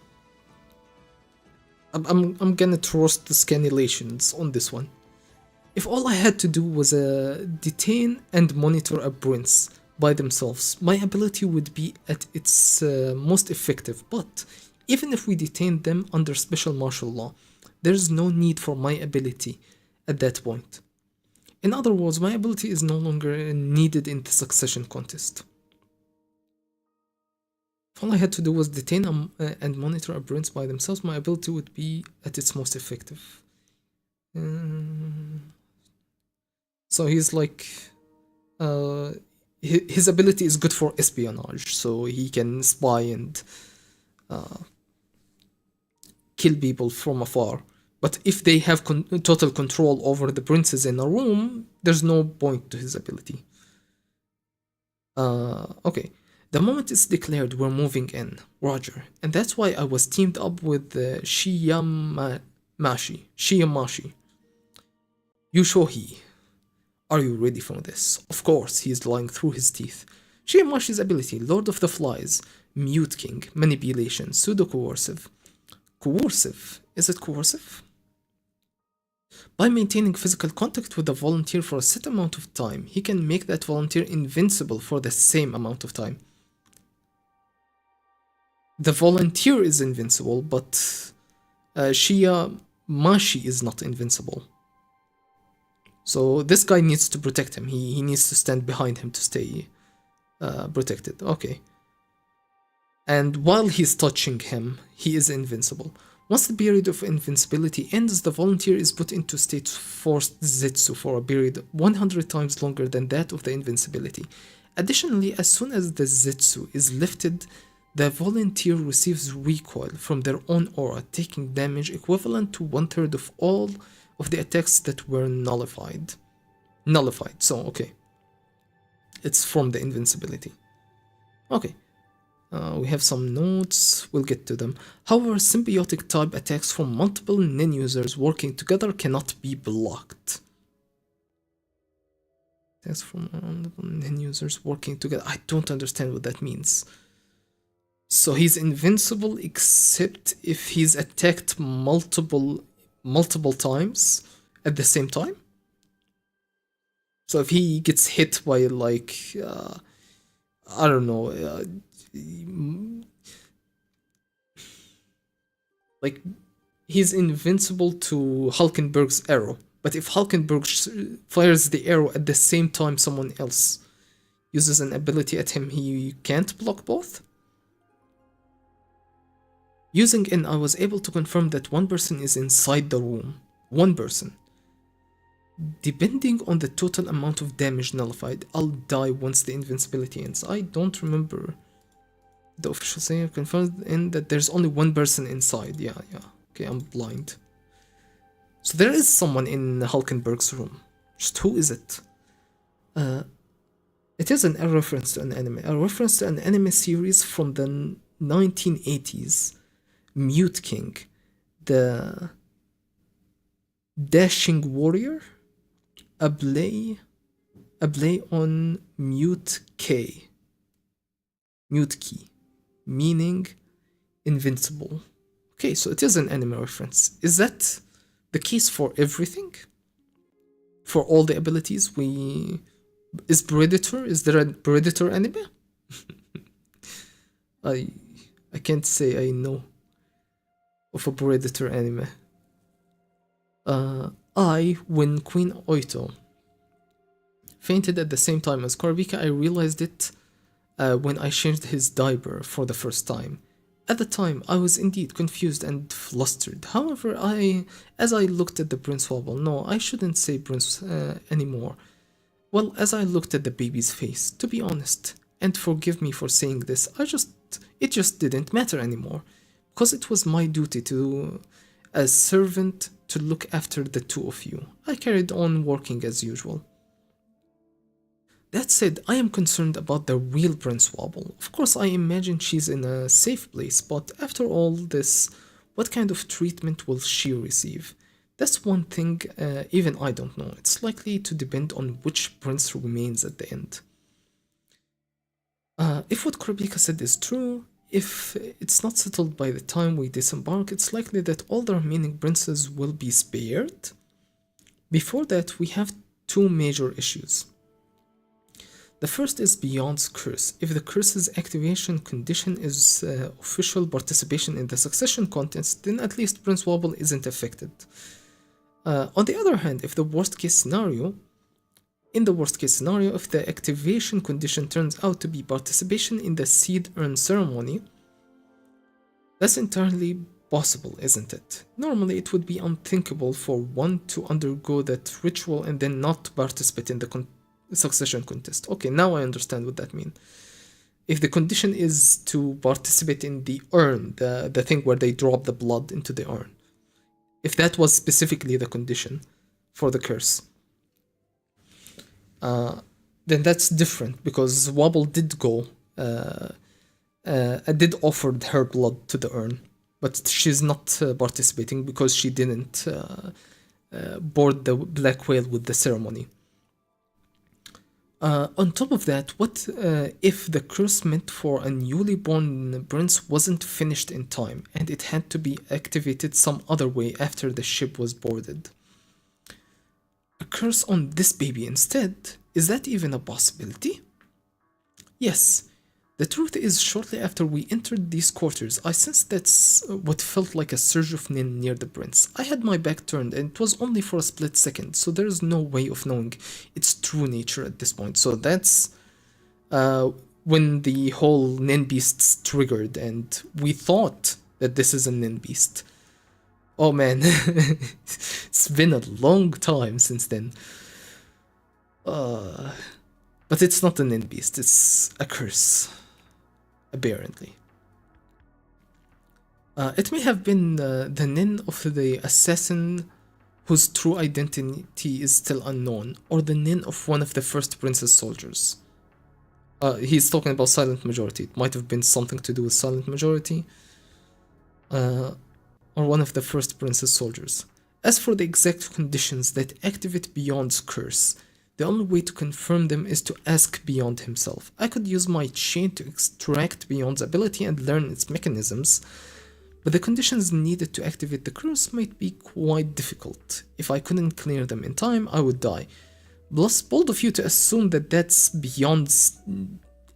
I'm gonna trust the scanulations on this one. If all I had to do was detain and monitor a prince by themselves, my ability would be at its most effective. But even if we detained them under special martial law, there's no need for my ability at that point. In other words, my ability is no longer needed in the succession contest. If all I had to do was detain and monitor a prince by themselves, my ability would be at its most effective. So he's like, his ability is good for espionage, so he can spy and kill people from afar. But if they have total control over the princes in a room, there's no point to his ability. Okay. The moment it's declared we're moving in, Roger. And that's why I was teamed up with Shiyamashi. Yushohi. Are you ready for this? Of course, he's lying through his teeth. Shiyamashi's ability, Lord of the Flies, Mute King, Manipulation, Pseudo-Coercive. Coercive? Is it coercive? By maintaining physical contact with a volunteer for a set amount of time, he can make that volunteer invincible for the same amount of time. The volunteer is invincible, but Shiyamashi is not invincible. So this guy needs to protect him. He needs to stand behind him to stay protected. Okay. And while he's touching him, he is invincible. Once the period of invincibility ends, the volunteer is put into state forced Zetsu for a period 100 times longer than that of the invincibility. Additionally, as soon as the Zetsu is lifted, the volunteer receives recoil from their own aura, taking damage equivalent to 1/3 of all of the attacks that were nullified. So, okay. It's from the invincibility. Okay. We have some notes, we'll get to them. However, symbiotic type attacks from multiple nin users working together cannot be blocked. Attacks from multiple nin users working together. I don't understand what that means. So he's invincible except if he's attacked multiple times at the same time? So if he gets hit by like, I don't know, like he's invincible to Hulkenberg's arrow, but if Hulkenberg fires the arrow at the same time someone else uses an ability at him, he can't block both? Using N, I was able to confirm that one person is inside the room. One person. Depending on the total amount of damage nullified, I'll die once the invincibility ends. I don't remember. The official saying confirmed in that there's only one person inside. Yeah. Okay, I'm blind. So there is someone in Hulkenberg's room. Just who is it? It is a reference to an anime. A reference to an anime series from the 1980s. Mute King. The Dashing Warrior. A play on Mute Key, meaning invincible. Okay, so it is an anime reference. Is that the case for everything? For all the abilities is Predator? Is there a Predator anime? I can't say I know of a Predator anime. When Queen Oito fainted at the same time as Kurapika, I realized it when I changed his diaper for the first time. At the time, I was indeed confused and flustered. However, as I looked at the Prince Wobble, no, I shouldn't say Prince anymore. Well, as I looked at the baby's face, to be honest, and forgive me for saying this, it just didn't matter anymore, because it was my duty to, as servant, to look after the two of you. I carried on working as usual. That said, I am concerned about the real Prince Wobble. Of course, I imagine she's in a safe place, but after all this, what kind of treatment will she receive? That's one thing even I don't know. It's likely to depend on which prince remains at the end. If what Kurapika said is true, if it's not settled by the time we disembark, it's likely that all the remaining princes will be spared. Before that, we have two major issues. The first is Beyond's curse. If the curse's activation condition is official participation in the succession contest, then at least Prince Wobble isn't affected. On the other hand, if the worst case scenario, if the activation condition turns out to be participation in the Seed Urn ceremony, that's entirely possible, isn't it? Normally, it would be unthinkable for one to undergo that ritual and then not participate in the succession contest. Okay, now I understand what that means. If the condition is to participate in the urn, the thing where they drop the blood into the urn, if that was specifically the condition for the curse, then that's different, because Wobble did go, did offer her blood to the urn, but she's not participating because she didn't board the black whale with the ceremony. On top of that, what if the curse meant for a newly born prince wasn't finished in time and it had to be activated some other way after the ship was boarded? A curse on this baby instead? Is that even a possibility? Yes. The truth is, shortly after we entered these quarters, I sensed that's what felt like a surge of Nin near the prince. I had my back turned, and it was only for a split second, so there is no way of knowing its true nature at this point. So that's when the whole Nin beasts triggered, and we thought that this is a Nin beast. Oh man, it's been a long time since then. But it's not a Nin beast, it's a curse. Apparently. It may have been the Nin of the assassin whose true identity is still unknown, or the Nin of one of the first prince's soldiers. He's talking about Silent Majority. It might have been something to do with Silent Majority, or one of the first prince's soldiers. As for the exact conditions that activate Beyond's curse, the only way to confirm them is to ask Beyond himself. I could use my chain to extract Beyond's ability and learn its mechanisms, but the conditions needed to activate the curse might be quite difficult. If I couldn't clear them in time, I would die. Plus, bold of you to assume that that's Beyond's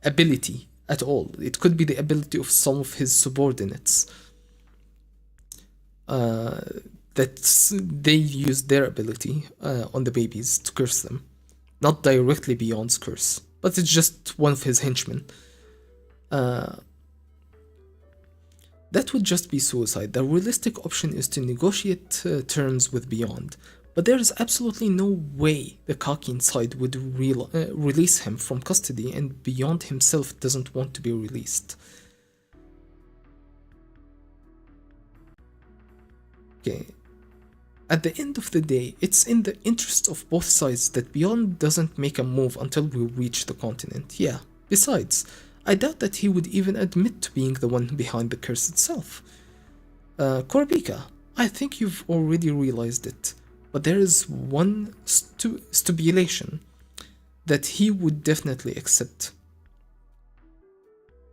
ability at all. It could be the ability of some of his subordinates. That they use their ability on the babies to curse them. Not directly Beyond's curse, but it's just one of his henchmen. That would just be suicide. The realistic option is to negotiate terms with Beyond, but there is absolutely no way the Kakin side would release him from custody, and Beyond himself doesn't want to be released. Okay. At the end of the day, it's in the interest of both sides that Beyond doesn't make a move until we reach the continent. Yeah, besides, I doubt that he would even admit to being the one behind the curse itself. Korabika, I think you've already realized it, but there is one stipulation that he would definitely accept.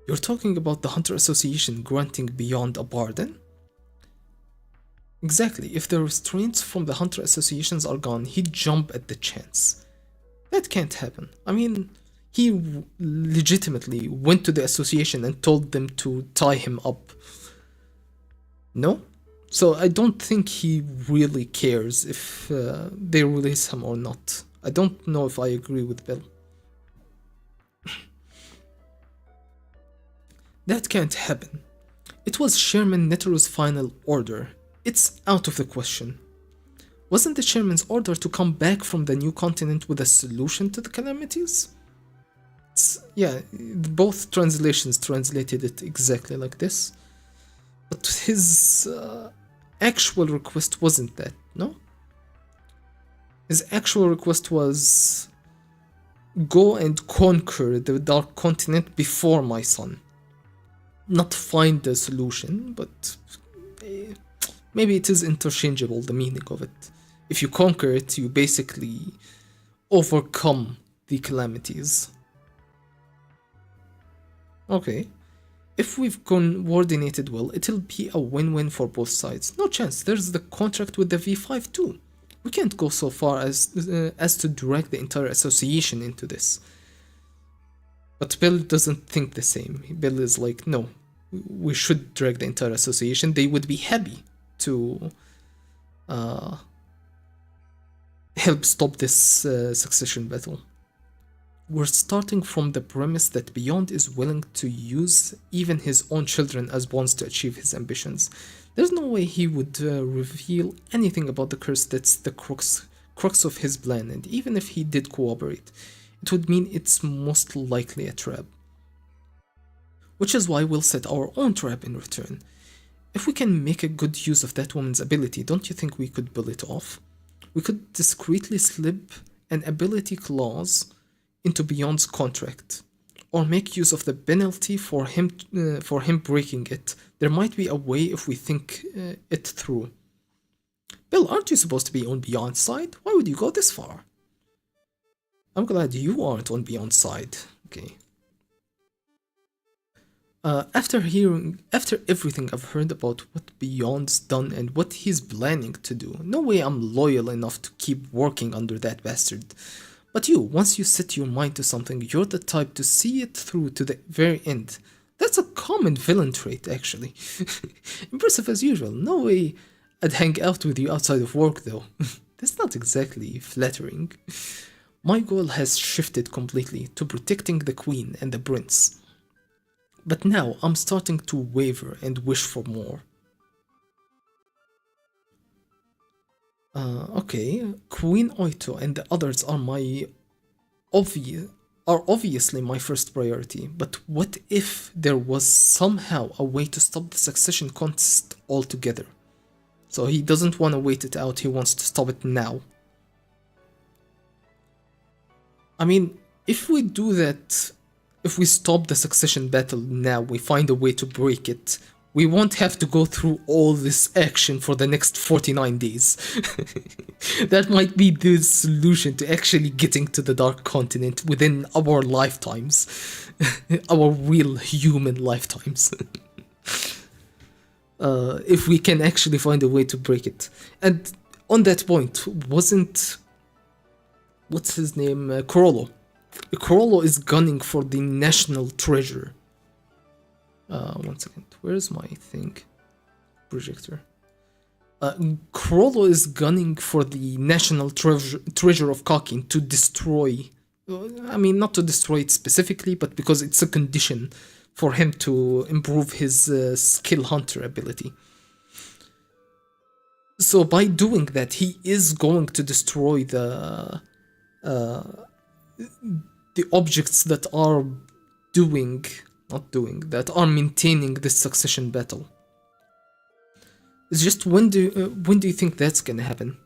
You're talking about the Hunter Association granting Beyond a pardon? Exactly, if the restraints from the Hunter Associations are gone, he'd jump at the chance. That can't happen. I mean, he legitimately went to the association and told them to tie him up. No? So I don't think he really cares if they release him or not. I don't know if I agree with Bill. That can't happen. It was Chairman Netero's final order. It's out of the question. Wasn't the chairman's order to come back from the new continent with a solution to the calamities? Yeah, both translations translated it exactly like this. But his actual request wasn't that, no? His actual request was go and conquer the Dark Continent before my son. Not find the solution, but maybe it is interchangeable, the meaning of it. If you conquer it, you basically overcome the calamities. Okay. If we've coordinated well, it'll be a win-win for both sides. No chance, there's the contract with the V5 too. We can't go so far as to drag the entire association into this. But Bill doesn't think the same. Bill is like, no, we should drag the entire association. They would be happy to help stop this succession battle. We're starting from the premise that Beyond is willing to use even his own children as pawns to achieve his ambitions. There's no way he would reveal anything about the curse that's the crux of his plan, and even if he did cooperate, it would mean it's most likely a trap. Which is why we'll set our own trap in return. If we can make a good use of that woman's ability, don't you think we could pull it off? We could discreetly slip an ability clause into Beyond's contract, or make use of the penalty for him breaking it. There might be a way if we think it through. Bill, aren't you supposed to be on Beyond's side? Why would you go this far? I'm glad you aren't on Beyond's side. Okay. After everything I've heard about what Beyond's done and what he's planning to do, no way I'm loyal enough to keep working under that bastard. But you, once you set your mind to something, you're the type to see it through to the very end. That's a common villain trait, actually. Impressive as usual. No way I'd hang out with you outside of work, though. That's not exactly flattering. My goal has shifted completely to protecting the queen and the prince. But now I'm starting to waver and wish for more. Okay, Queen Oito and the others are obviously my first priority, but what if there was somehow a way to stop the succession contest altogether? So he doesn't want to wait it out, he wants to stop it now. I mean, if we do that, if we stop the succession battle now, we find a way to break it, we won't have to go through all this action for the next 49 days. That might be the solution to actually getting to the Dark Continent within our lifetimes. Our real human lifetimes. If we can actually find a way to break it. And on that point, wasn't... what's his name? Corollo. Corollo is gunning for the national treasure. One second, where's my thing? Projector. Corollo is gunning for the national treasure of Kakin to destroy. I mean, not to destroy it specifically, but because it's a condition for him to improve his skill hunter ability. So by doing that, he is going to destroy the objects that are that are maintaining this succession battle. It's just when do you think that's gonna happen?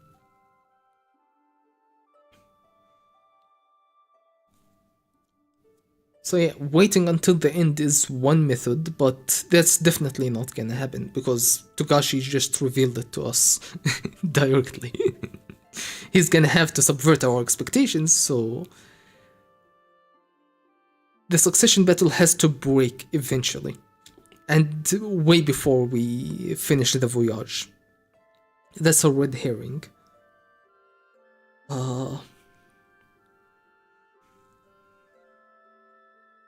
So yeah, waiting until the end is one method, but that's definitely not gonna happen because Togashi just revealed it to us directly. He's gonna have to subvert our expectations, so the succession battle has to break eventually, and way before we finish the voyage. That's a red herring.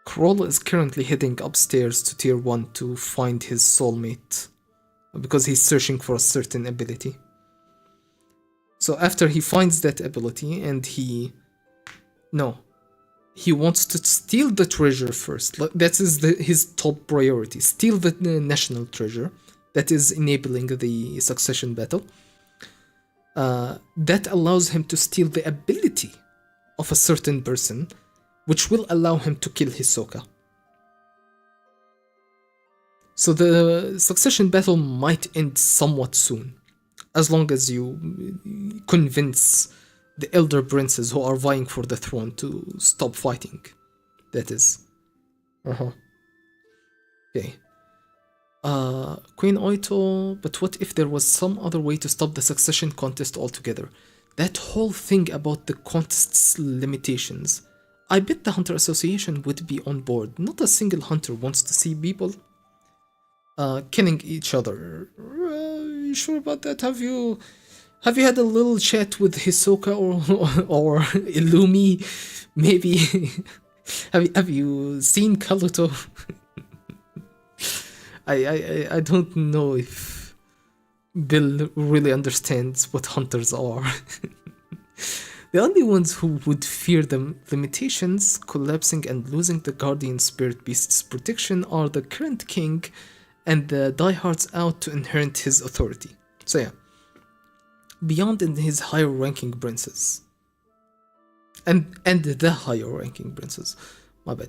Corollo is currently heading upstairs to Tier 1 to find his soulmate, because he's searching for a certain ability. So after he finds that ability and he wants to steal the treasure first. That is his top priority. Steal the national treasure that is enabling the succession battle. That allows him to steal the ability of a certain person, which will allow him to kill Hisoka. So the succession battle might end somewhat soon, as long as you convince the elder princes who are vying for the throne to stop fighting. That is. Okay. Queen Oito, but what if there was some other way to stop the succession contest altogether? That whole thing about the contest's limitations. I bet the Hunter Association would be on board. Not a single hunter wants to see people killing each other. You sure about that? Have you had a little chat with Hisoka or Illumi? Maybe have you seen Kaluto? I don't know if Bill really understands what hunters are. The only ones who would fear the limitations, collapsing and losing the guardian spirit beast's protection are the current king and the diehards out to inherit his authority. So yeah, beyond and his higher ranking princes. And the higher ranking princes. My bad.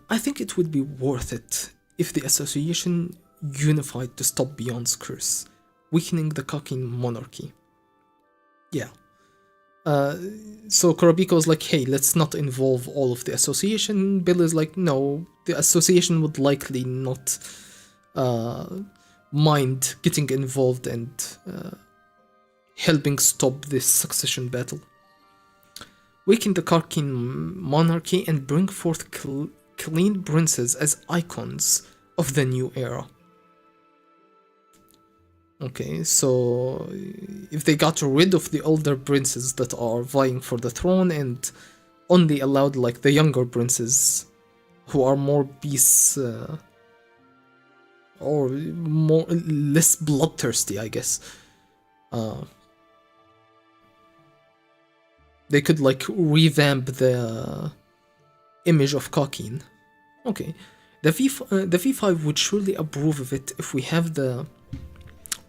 I think it would be worth it if the association unified to stop Beyond's curse, weakening the Kakin monarchy. Yeah. So Kurabika was like, hey, let's not involve all of the association. Bill is like, no, the association would likely not mind getting involved and helping stop this succession battle. Weaken the Karkin monarchy and bring forth clean princes as icons of the new era. Okay, so if they got rid of the older princes that are vying for the throne and only allowed like the younger princes who are more peace or less bloodthirsty, I guess. They could like revamp the image of Kakin. Okay, the V5 would surely approve of it if we have the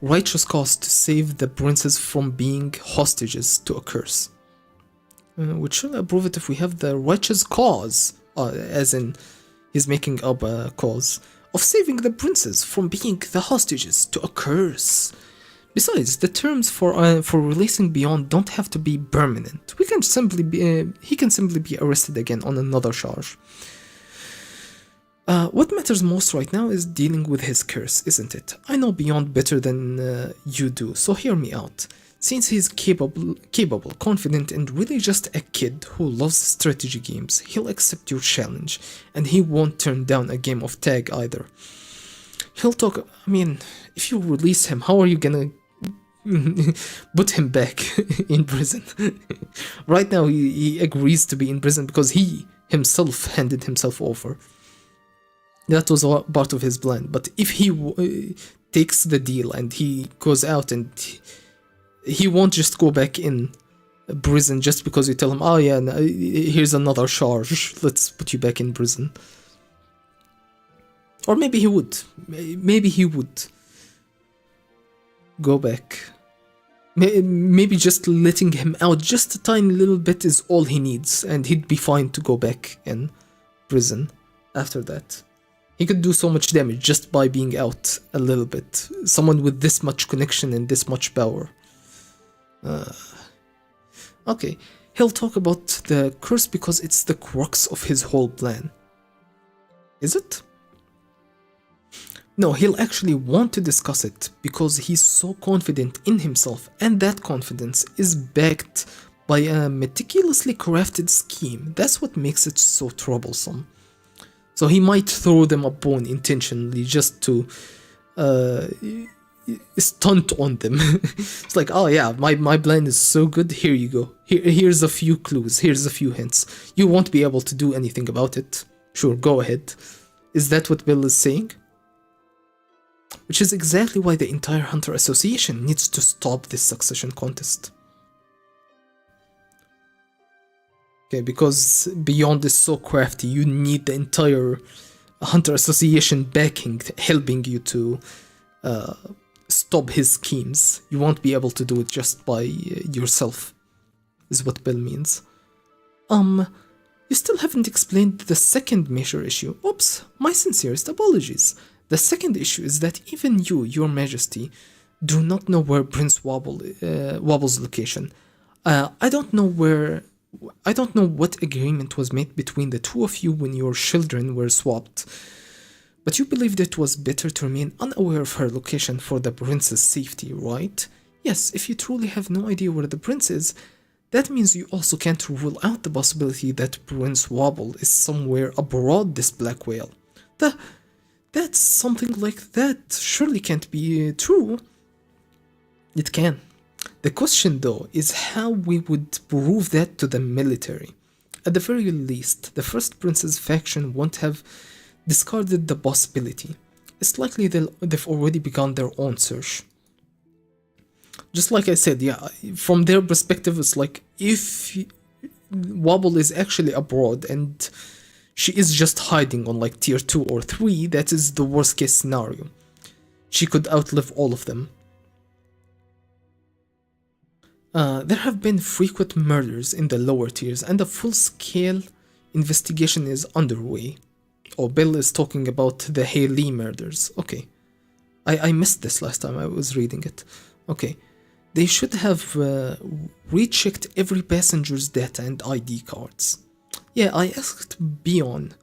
righteous cause to save the princes from being hostages to a curse. Would surely approve it if we have the righteous cause, as in he's making up a cause, of saving the princes from being the hostages to a curse. Besides, the terms for releasing Beyond don't have to be permanent. He can simply be arrested again on another charge. What matters most right now is dealing with his curse, isn't it? I know Beyond better than you do, so hear me out. Since he's capable, confident, and really just a kid who loves strategy games, he'll accept your challenge, and he won't turn down a game of tag either. He'll talk. I mean, if you release him, how are you gonna put him back in prison? Right now, he agrees to be in prison because he himself handed himself over. That was part of his plan. But if he takes the deal and he goes out, and he won't just go back in prison just because you tell him, oh yeah, here's another charge, let's put you back in prison. Or maybe he would. Maybe he would go back. Maybe just letting him out just a tiny little bit is all he needs, and he'd be fine to go back in prison after that. He could do so much damage just by being out a little bit. Someone with this much connection and this much power. Okay, he'll talk about the curse because it's the crux of his whole plan. Is it? No, he'll actually want to discuss it because he's so confident in himself, and that confidence is backed by a meticulously crafted scheme. That's what makes it so troublesome. So he might throw them a bone intentionally just to stunt on them. It's like, oh yeah, my plan is so good, here you go. Here's a few clues, here's a few hints. You won't be able to do anything about it. Sure, go ahead. Is that what Bill is saying? Which is exactly why the entire Hunter Association needs to stop this succession contest. Okay, because Beyond is so crafty, you need the entire Hunter Association backing, helping you to stop his schemes. You won't be able to do it just by yourself, is what Bill means. You still haven't explained the second major issue. Oops, my sincerest apologies. The second issue is that even you, your majesty, do not know where Prince Wobble's location. I don't know what agreement was made between the two of you when your children were swapped, but you believed it was better to remain unaware of her location for the prince's safety, right? Yes, if you truly have no idea where the prince is, that means you also can't rule out the possibility that Prince Wobble is somewhere aboard this black whale. That's something like that surely can't be true. It can. The question, though, is how we would prove that to the military. At the very least, the First Prince's faction won't have discarded the possibility. It's likely they've already begun their own search. Just like I said, yeah, from their perspective, it's like if Wobble is actually abroad and she is just hiding on like tier 2 or 3, that is the worst case scenario. She could outlive all of them. There have been frequent murders in the lower tiers, and a full-scale investigation is underway. Oh, Bill is talking about the Haley murders. Okay. I missed this last time I was reading it. Okay. They should have rechecked every passenger's data and ID cards. Yeah, I asked Bion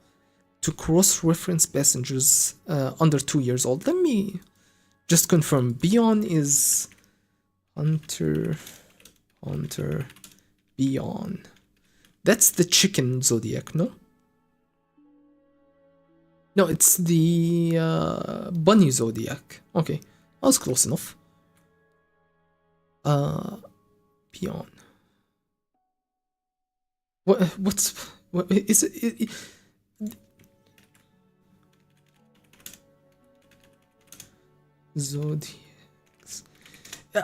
to cross-reference passengers under 2 years old. Let me just confirm. Bion is Hunter Bion. That's the chicken zodiac, no? No, it's the bunny zodiac. Okay, I was close enough. Bion. What is it? Zodiacs.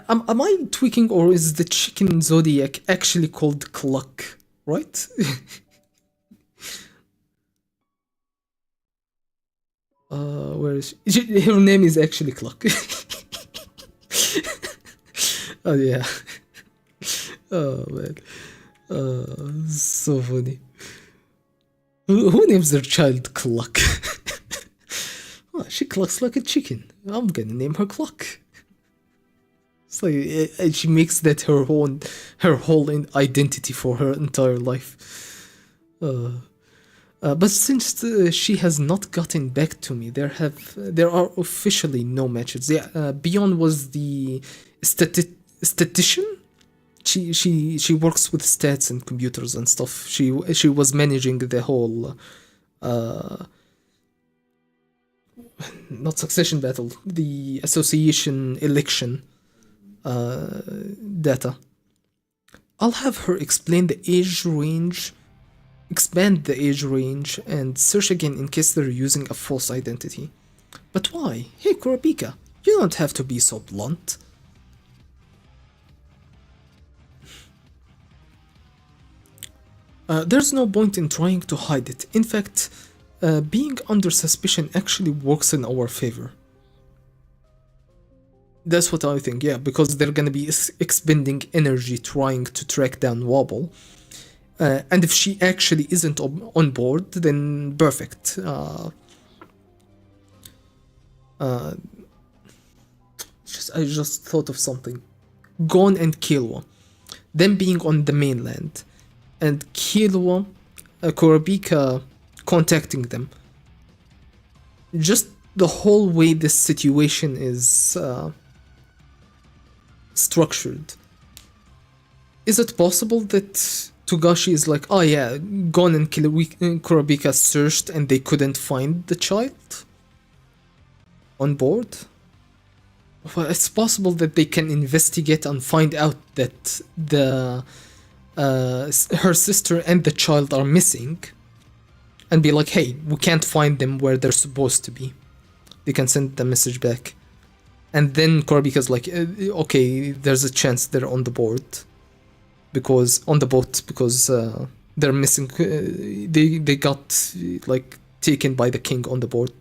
Am I tweaking, or is the chicken zodiac actually called Cluck? Right? Where is she? Her name is actually Cluck. Oh yeah. Oh man. So funny. Who names their child Cluck? Oh, she clucks like a chicken. I'm gonna name her Cluck. It's like she makes that her whole identity for her entire life. But since she has not gotten back to me, there are officially no matches. Yeah, Bion was the statistician. She works with stats and computers and stuff. She was managing the whole not succession battle, the association election data. I'll have her explain the age range, expand the age range, and search again in case they're using a false identity. But why? Hey Kurapika, you don't have to be so blunt. There's no point in trying to hide it. In fact, being under suspicion actually works in our favor. That's what I think, yeah, because they're gonna be expending energy trying to track down Wobble. And if she actually isn't on board, then perfect. I just thought of something. Gon and Killua, them being on the mainland, and Killua, Kurapika contacting them. Just the whole way this situation is structured. Is it possible that Togashi is like, oh yeah, Gon and Kurapika searched and they couldn't find the child on board? Well, it's possible that they can investigate and find out that her sister and the child are missing, and be like, hey, we can't find them where they're supposed to be. They can send the message back. And then Kurapika's like, okay, there's a chance they're on the board. Because, on the boat, because they're missing, they got, like, taken by the king on the boat.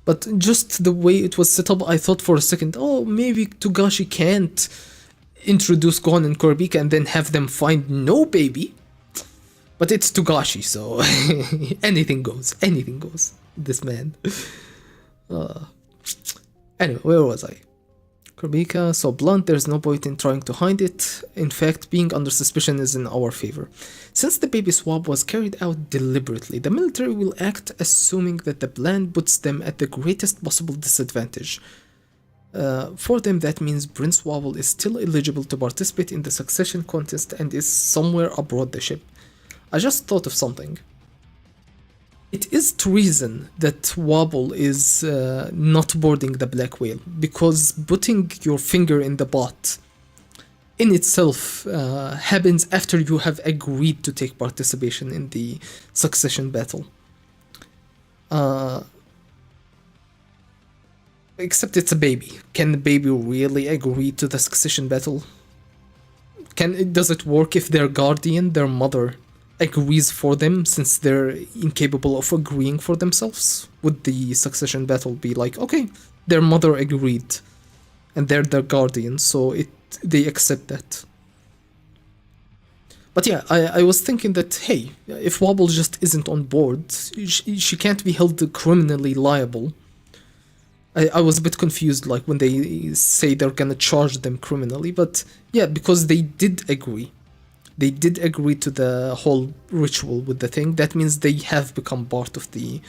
But just the way it was set up, I thought for a second, oh, maybe Togashi can't introduce Gon and Kurapika and then have them find no baby. But it's Togashi, so anything goes. This man. Anyway, where was I? Kurapika, so blunt, there's no point in trying to hide it. In fact, being under suspicion is in our favor. Since the baby swap was carried out deliberately, the military will act assuming that the plan puts them at the greatest possible disadvantage. For them, that means Prince Wobble is still eligible to participate in the succession contest and is somewhere aboard the ship. I just thought of something. It is treason that Wobble is not boarding the Black Whale, because putting your finger in the pot in itself happens after you have agreed to take participation in the succession battle. Except it's a baby. Can the baby really agree to the succession battle? Does it work if their guardian, their mother, agrees for them, since they're incapable of agreeing for themselves? Would the succession battle be like, okay, their mother agreed, and they're their guardian, so they accept that? But yeah, I was thinking that, hey, if Wobble just isn't on board, she can't be held criminally liable. I was a bit confused, like, when they say they're gonna charge them criminally, but yeah, because they did agree. They did agree to the whole ritual with the thing. That means they have become part of the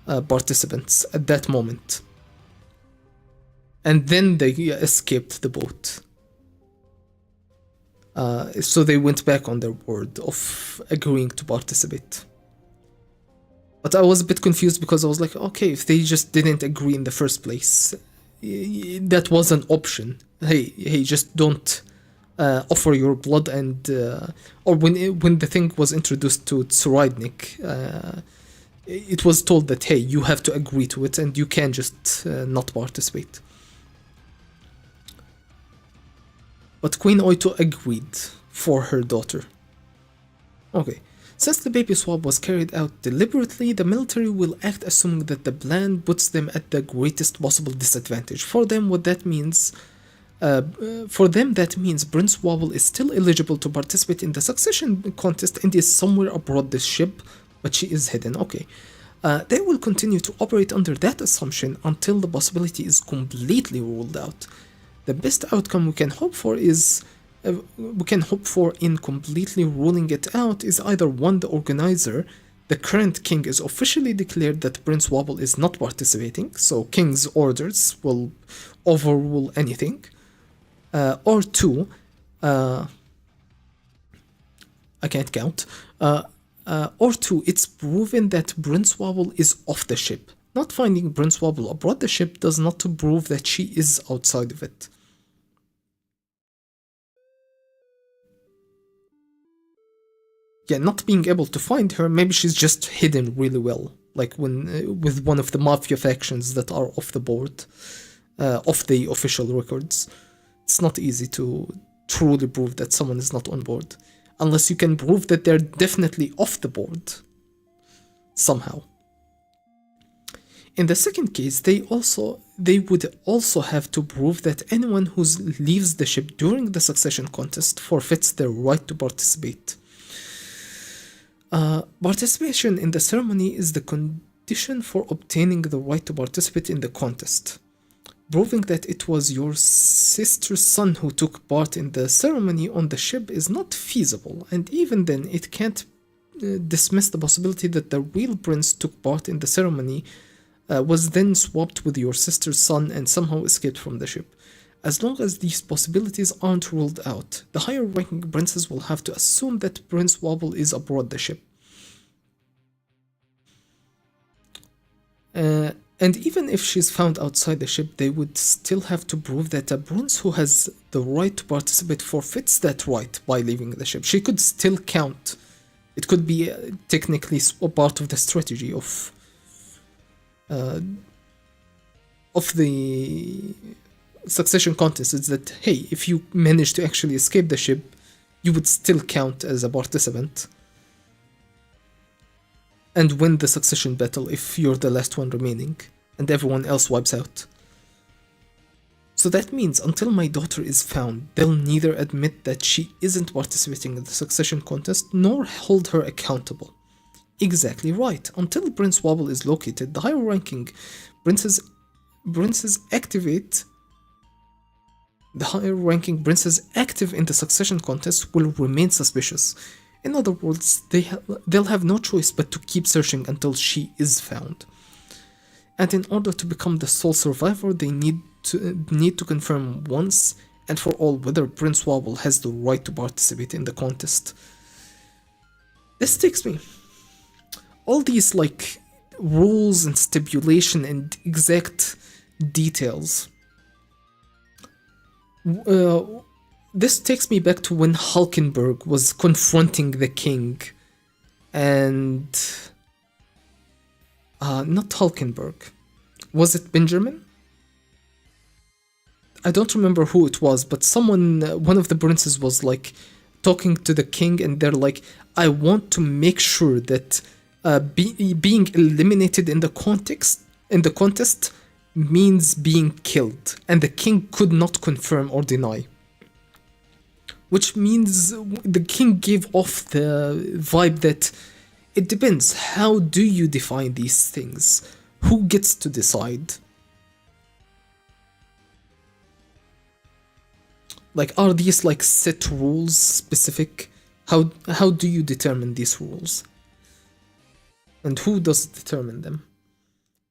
participants at that moment. And then they escaped the boat. So they went back on their word of agreeing to participate. But I was a bit confused because I was like, okay, if they just didn't agree in the first place, that was an option. Hey, just don't offer your blood, and or when the thing was introduced to Tsuridnik, it was told that, hey, you have to agree to it and you can just not participate. But Queen Oito agreed for her daughter. Okay. Since the baby swap was carried out deliberately, the military will act assuming that the plan puts them at the greatest possible disadvantage. For them, that means Prince Wobble is still eligible to participate in the succession contest and is somewhere aboard this ship, but she is hidden. Okay. They will continue to operate under that assumption until the possibility is completely ruled out. The best outcome we can hope for in completely ruling it out is either one, the organizer, the current king, is officially declared that Prince Wobble is not participating, so king's orders will overrule anything, or two, I can't count, or two, it's proven that Prince Wobble is off the ship. Not finding Prince Wobble aboard the ship does not prove that she is outside of it. Yeah, not being able to find her, maybe she's just hidden really well, like with one of the mafia factions that are off the board, off the official records. It's not easy to truly prove that someone is not on board, unless you can prove that they're definitely off the board somehow. In the second case, they would also have to prove that anyone who leaves the ship during the succession contest forfeits their right to participate. Participation in the ceremony is the condition for obtaining the right to participate in the contest. Proving that it was your sister's son who took part in the ceremony on the ship is not feasible, and even then it can't dismiss the possibility that the real prince took part in the ceremony, was then swapped with your sister's son and somehow escaped from the ship. As long as these possibilities aren't ruled out, the higher ranking princes will have to assume that Prince Wobble is aboard the ship. And even if she's found outside the ship, they would still have to prove that a prince who has the right to participate forfeits that right by leaving the ship. She could still count. It could be technically a part of the strategy of the succession contest, is that, hey, if you manage to actually escape the ship, you would still count as a participant and win the succession battle if you're the last one remaining and everyone else wipes out. So that means until my daughter is found, they'll neither admit that she isn't participating in the succession contest nor hold her accountable. Exactly right. Until Prince Wobble is located, the higher ranking princes active in the succession contest will remain suspicious. In other words, they'll have no choice but to keep searching until she is found. And in order to become the sole survivor, they need to confirm once and for all whether Prince Wobble has the right to participate in the contest. This takes me. All these like rules and stipulation and exact details. Uh, this takes me back to when Hulkenberg was confronting the king, and not Hulkenberg. Was it Benjamin? I don't remember who it was, but someone, one of the princes, was like talking to the king, and they're like, "I want to make sure that being eliminated in the contest means being killed," and the king could not confirm or deny. Which means the king gave off the vibe that it depends. How do you define these things? Who gets to decide? Like, are these like set rules specific? How do you determine these rules? And who does determine them?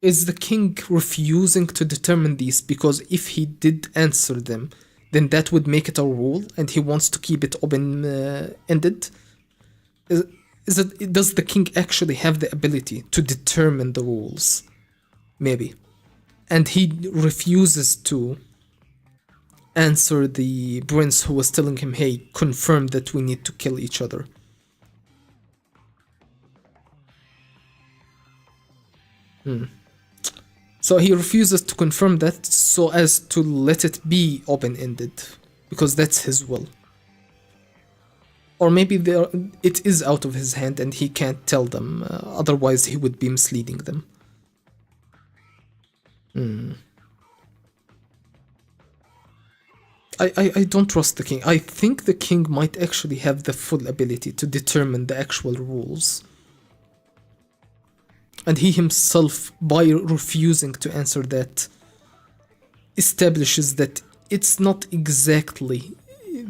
Is the king refusing to determine these because if he did answer them, then that would make it a rule, and he wants to keep it open-ended? Does the king actually have the ability to determine the rules? Maybe. And he refuses to answer the prince who was telling him, hey, confirm that we need to kill each other. So he refuses to confirm that so as to let it be open-ended, because that's his will. Or maybe it is out of his hand and he can't tell them, otherwise he would be misleading them. I don't trust the king. I think the king might actually have the full ability to determine the actual rules. And he himself, by refusing to answer that, establishes that it's not exactly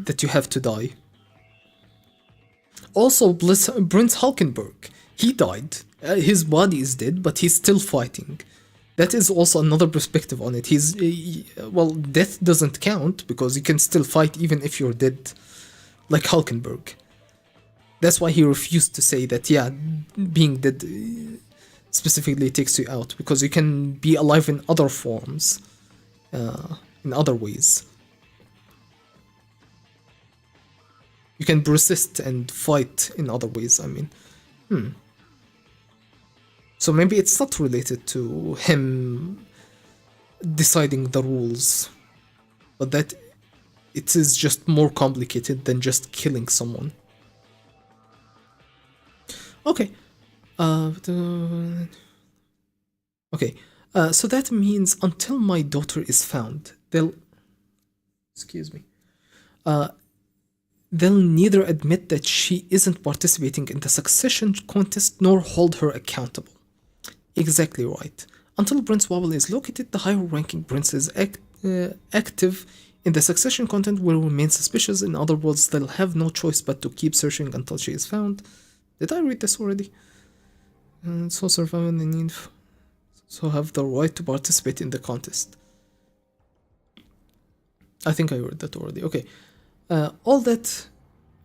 that you have to die. Also, Prince Hulkenberg, he died. His body is dead, but he's still fighting. That is also another perspective on it. Well, death doesn't count because you can still fight even if you're dead, like Hulkenberg. That's why he refused to say that, yeah, being dead specifically takes you out, because you can be alive in other forms, in other ways. You can persist and fight in other ways, I mean. So maybe it's not related to him deciding the rules, but that it is just more complicated than just killing someone. Okay. Okay, so that means until my daughter is found, they'll neither admit that she isn't participating in the succession contest nor hold her accountable. Exactly right. Until Prince Wobble is located, the higher-ranking princes active in the succession contest will remain suspicious. In other words, they'll have no choice but to keep searching until she is found. Did I read this already? So survival they need so have the right to participate in the contest. I think I read that already. Okay. All that,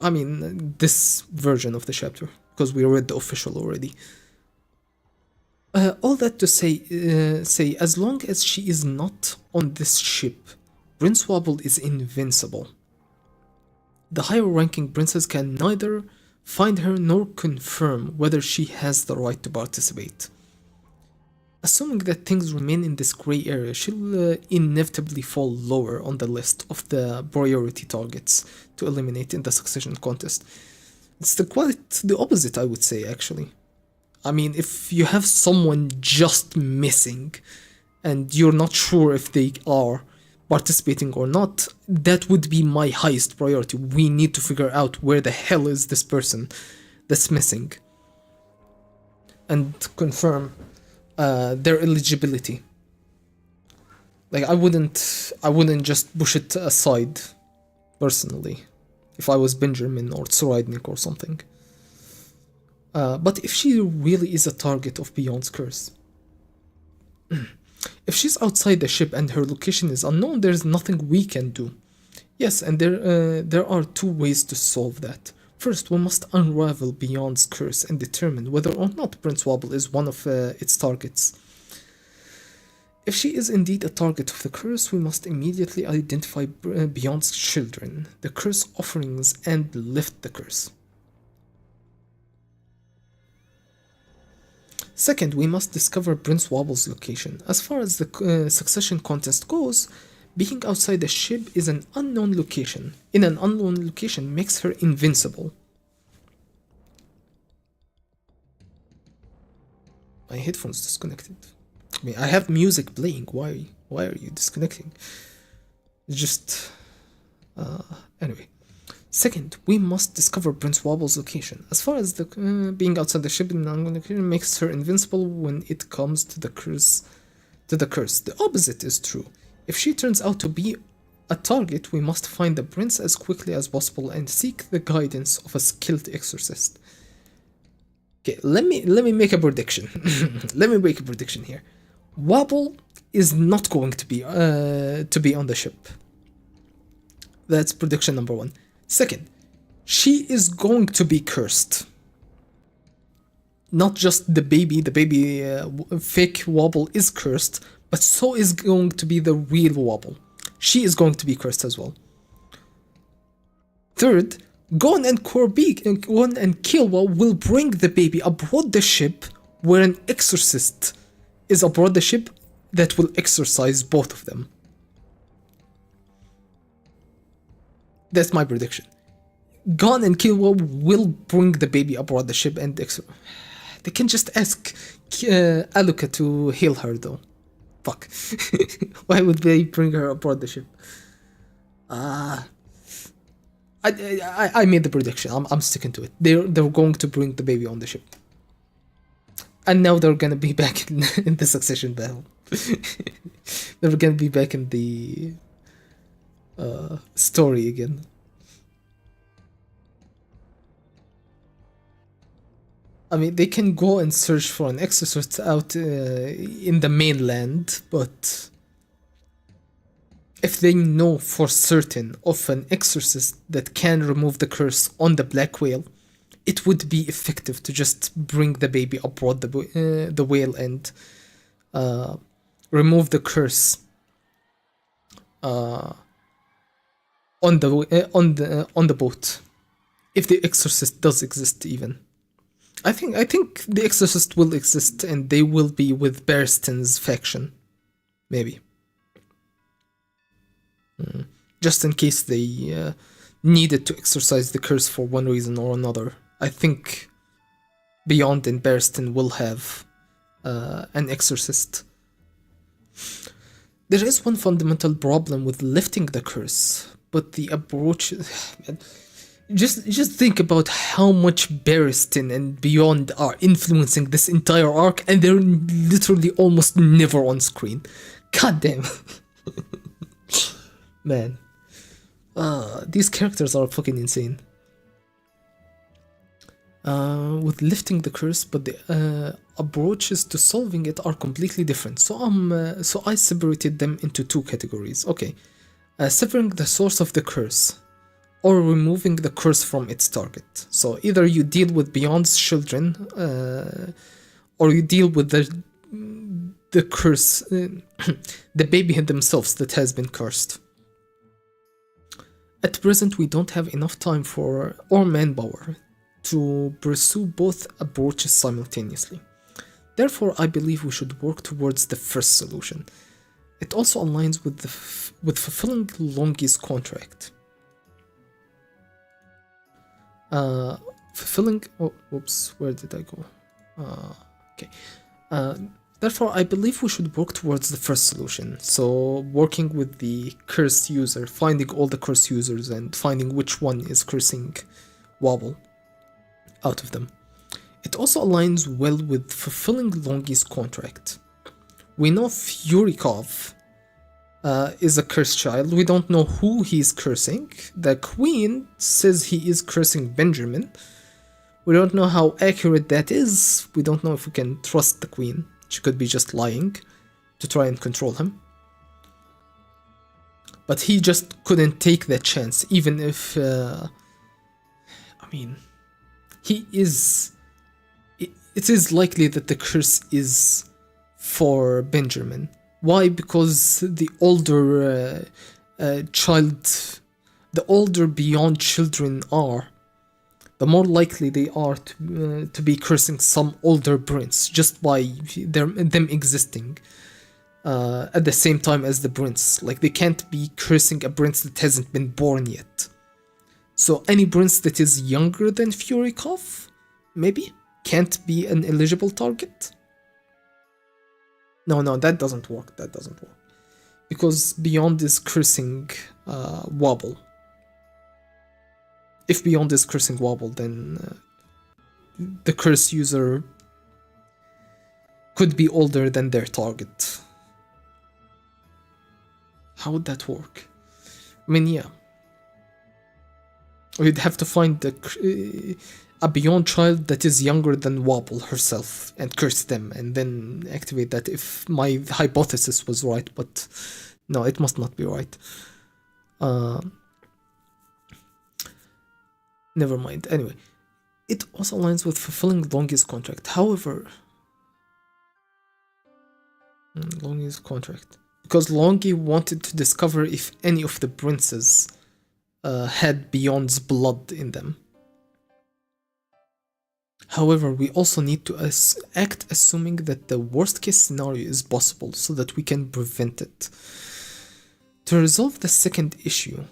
I mean, this version of the chapter, because we read the official already. All that to say, as long as she is not on this ship, Prince Wobble is invincible. The higher-ranking princes can neither find her nor confirm whether she has the right to participate. Assuming that things remain in this gray area, she'll inevitably fall lower on the list of the priority targets to eliminate in the succession contest. It's quite the opposite, I would say, actually. I mean, if you have someone just missing and you're not sure if they are participating or not, that would be my highest priority. We need to figure out where the hell is this person that's missing and confirm their eligibility. Like, I wouldn't just push it aside personally if I was Benjamin or Tsoraidnik or something. But if she really is a target of Beyond's curse, if she's outside the ship and her location is unknown, there's nothing we can do. Yes, and there are two ways to solve that. First, we must unravel Beyond's curse and determine whether or not Prince Wobble is one of its targets. If she is indeed a target of the curse, we must immediately identify Beyond's children, the curse offerings, and lift the curse. Second, we must discover Prince Wobble's location. As far as the succession contest goes, being outside the ship is an unknown location. In an unknown location makes her invincible. My headphones disconnected. I mean, I have music playing. Why are you disconnecting? Just anyway. Second, we must discover Prince Wobble's location. As far as the being outside the ship in an unknown location makes her invincible when it comes to the curse. The opposite is true. If she turns out to be a target, we must find the prince as quickly as possible and seek the guidance of a skilled exorcist. Okay, let me make a prediction. Let me make a prediction here. Wobble is not going to be on the ship. That's prediction number one. Second, she is going to be cursed. Not just the baby fake Wobble is cursed, but so is going to be the real Wobble. She is going to be cursed as well. Third, Gon and Killua will bring the baby aboard the ship, where an exorcist is aboard the ship that will exorcise both of them. That's my prediction. Gon and Killua will bring the baby aboard the ship and they can just ask Alluka to heal her though. Fuck. Why would they bring her aboard the ship? I made the prediction. I'm sticking to it. They're going to bring the baby on the ship. And now they're gonna be back in the succession battle. They're gonna be back in the story again. I mean, they can go and search for an exorcist out in the mainland, but if they know for certain of an exorcist that can remove the curse on the black whale, it would be effective to just bring the baby aboard the whale and remove the curse on the boat, if the exorcist does exist even. I think the exorcist will exist and they will be with Barristan's faction, maybe. Just in case they needed to exorcise the curse for one reason or another. I think Beyond and Barristan will have an exorcist. There is one fundamental problem with lifting the curse, but the approach... Just think about how much Barristan and Beyond are influencing this entire arc, and they're literally almost never on screen. God damn. Man. These characters are fucking insane. With lifting the curse, but the approaches to solving it are completely different. So I separated them into two categories. Okay, severing the source of the curse, or removing the curse from its target. So either you deal with Beyond's children, or you deal with the curse, the baby themselves that has been cursed. At present, we don't have enough time or manpower to pursue both approaches simultaneously. Therefore, I believe we should work towards the first solution. It also aligns with fulfilling Longi's contract. Where did I go? Okay. Therefore, I believe we should work towards the first solution. So, working with the cursed user, finding all the cursed users and finding which one is cursing Wobble out of them. It also aligns well with fulfilling Longi's contract. We know Furikov is a cursed child. We don't know who he's cursing. The queen says he is cursing Benjamin. We don't know how accurate that is. We don't know if we can trust the queen. She could be just lying to try and control him. But he just couldn't take that chance, even if... mean, he is. It is likely that the curse is for Benjamin. Why? Because the older the older beyond children are, the more likely they are to be cursing some older prince just by them existing at the same time as the prince. Like, they can't be cursing a prince that hasn't been born yet. So any prince that is younger than Furikov, maybe, can't be an eligible target? No, that doesn't work. That doesn't work. Because Beyond is cursing Wobble. If Beyond is cursing Wobble, then the curse user could be older than their target. How would that work? I mean, yeah. We'd have to find a Beyond child that is younger than Wobble herself and curse them and then activate that if my hypothesis was right, but no, it must not be right. Never mind. Anyway, it also aligns with fulfilling Longi's contract. However, Longi's contract, because Longi wanted to discover if any of the princes had Beyond's blood in them. However, we also need to act assuming that the worst case scenario is possible so that we can prevent it. To resolve the second issue,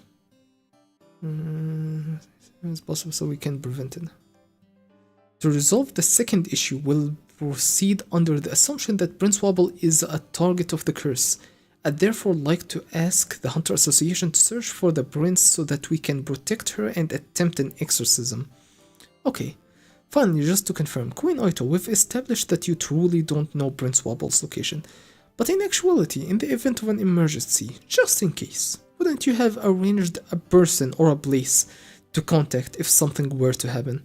it's possible so we can prevent it. To resolve the second issue, we'll proceed under the assumption that Prince Wobble is a target of the curse. I'd therefore like to ask the Hunter Association to search for the prince so that we can protect her and attempt an exorcism. Okay. Finally, just to confirm, Queen Oito, we've established that you truly don't know Prince Wobble's location. But in actuality, in the event of an emergency, just in case, wouldn't you have arranged a person or a place to contact if something were to happen?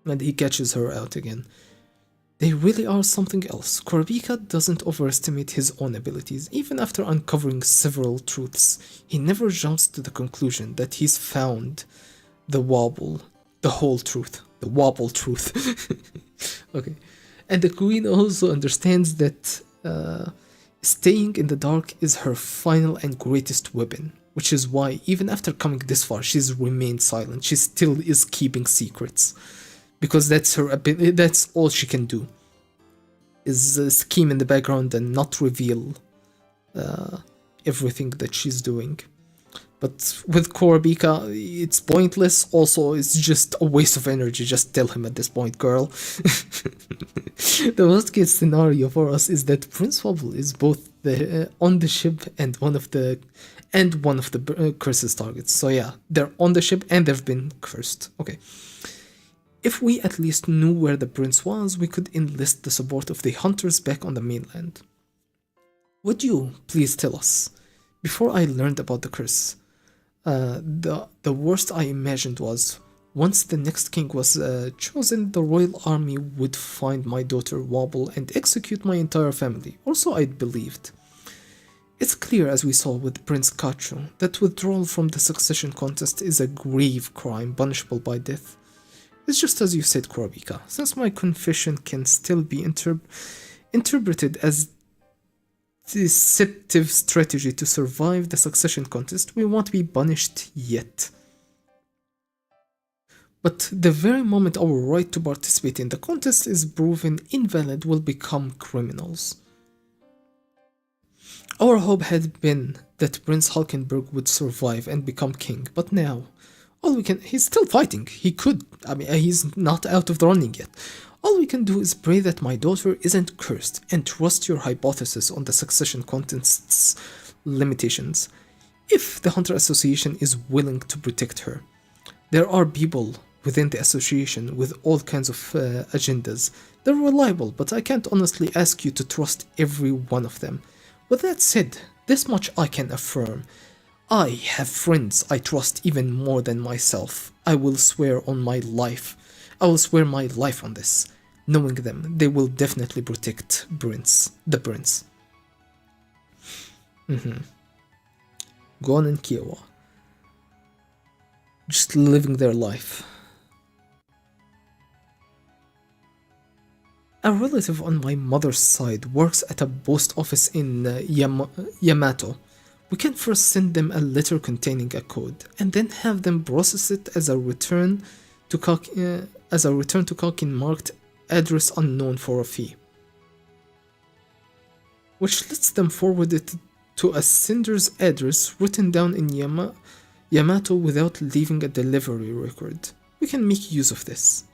And he catches her out again. They really are something else. Kurapika doesn't overestimate his own abilities. Even after uncovering several truths, he never jumps to the conclusion that he's found the Wobble, the whole truth. The Wobble truth. Okay. And the queen also understands that staying in the dark is her final and greatest weapon, which is why even after coming this far, she's remained silent. She still is keeping secrets, because that's her ability. That's all she can do, is scheme in the background and not reveal everything that she's doing. But with Kurapika, it's pointless. Also, it's just a waste of energy. Just tell him at this point, girl. The worst case scenario for us is that Prince Wobble is both on the ship and one of the curse's targets. So yeah, they're on the ship and they've been cursed. Okay. If we at least knew where the prince was, we could enlist the support of the hunters back on the mainland. Would you please tell us? Before I learned about the curse, the worst I imagined was, once the next king was chosen, the royal army would find my daughter Wobble and execute my entire family, or so I'd believed. It's clear, as we saw with Prince Kachu, that withdrawal from the succession contest is a grave crime punishable by death. It's just as you said, Kurapika, since my confession can still be interpreted as deceptive strategy to survive the succession contest, we won't be punished yet. But the very moment our right to participate in the contest is proven invalid, we'll become criminals. Our hope had been that Prince Hulkenberg would survive and become king, but now, he's still fighting, he's not out of the running yet. All we can do is pray that my daughter isn't cursed and trust your hypothesis on the succession contest's limitations. If the Hunter Association is willing to protect her, there are people within the association with all kinds of agendas. They're reliable, but I can't honestly ask you to trust every one of them. With that said, this much I can affirm. I have friends I trust even more than myself. I will swear my life on this. Knowing them, they will definitely protect the prince. Gon and Kiowa. just living their life. A relative on my mother's side works at a post office in Yamato. We can first send them a letter containing a code, and then have them process it as a return to Kakin marked address unknown for a fee, which lets them forward it to a sender's address written down in Yamato without leaving a delivery record. We can make use of this.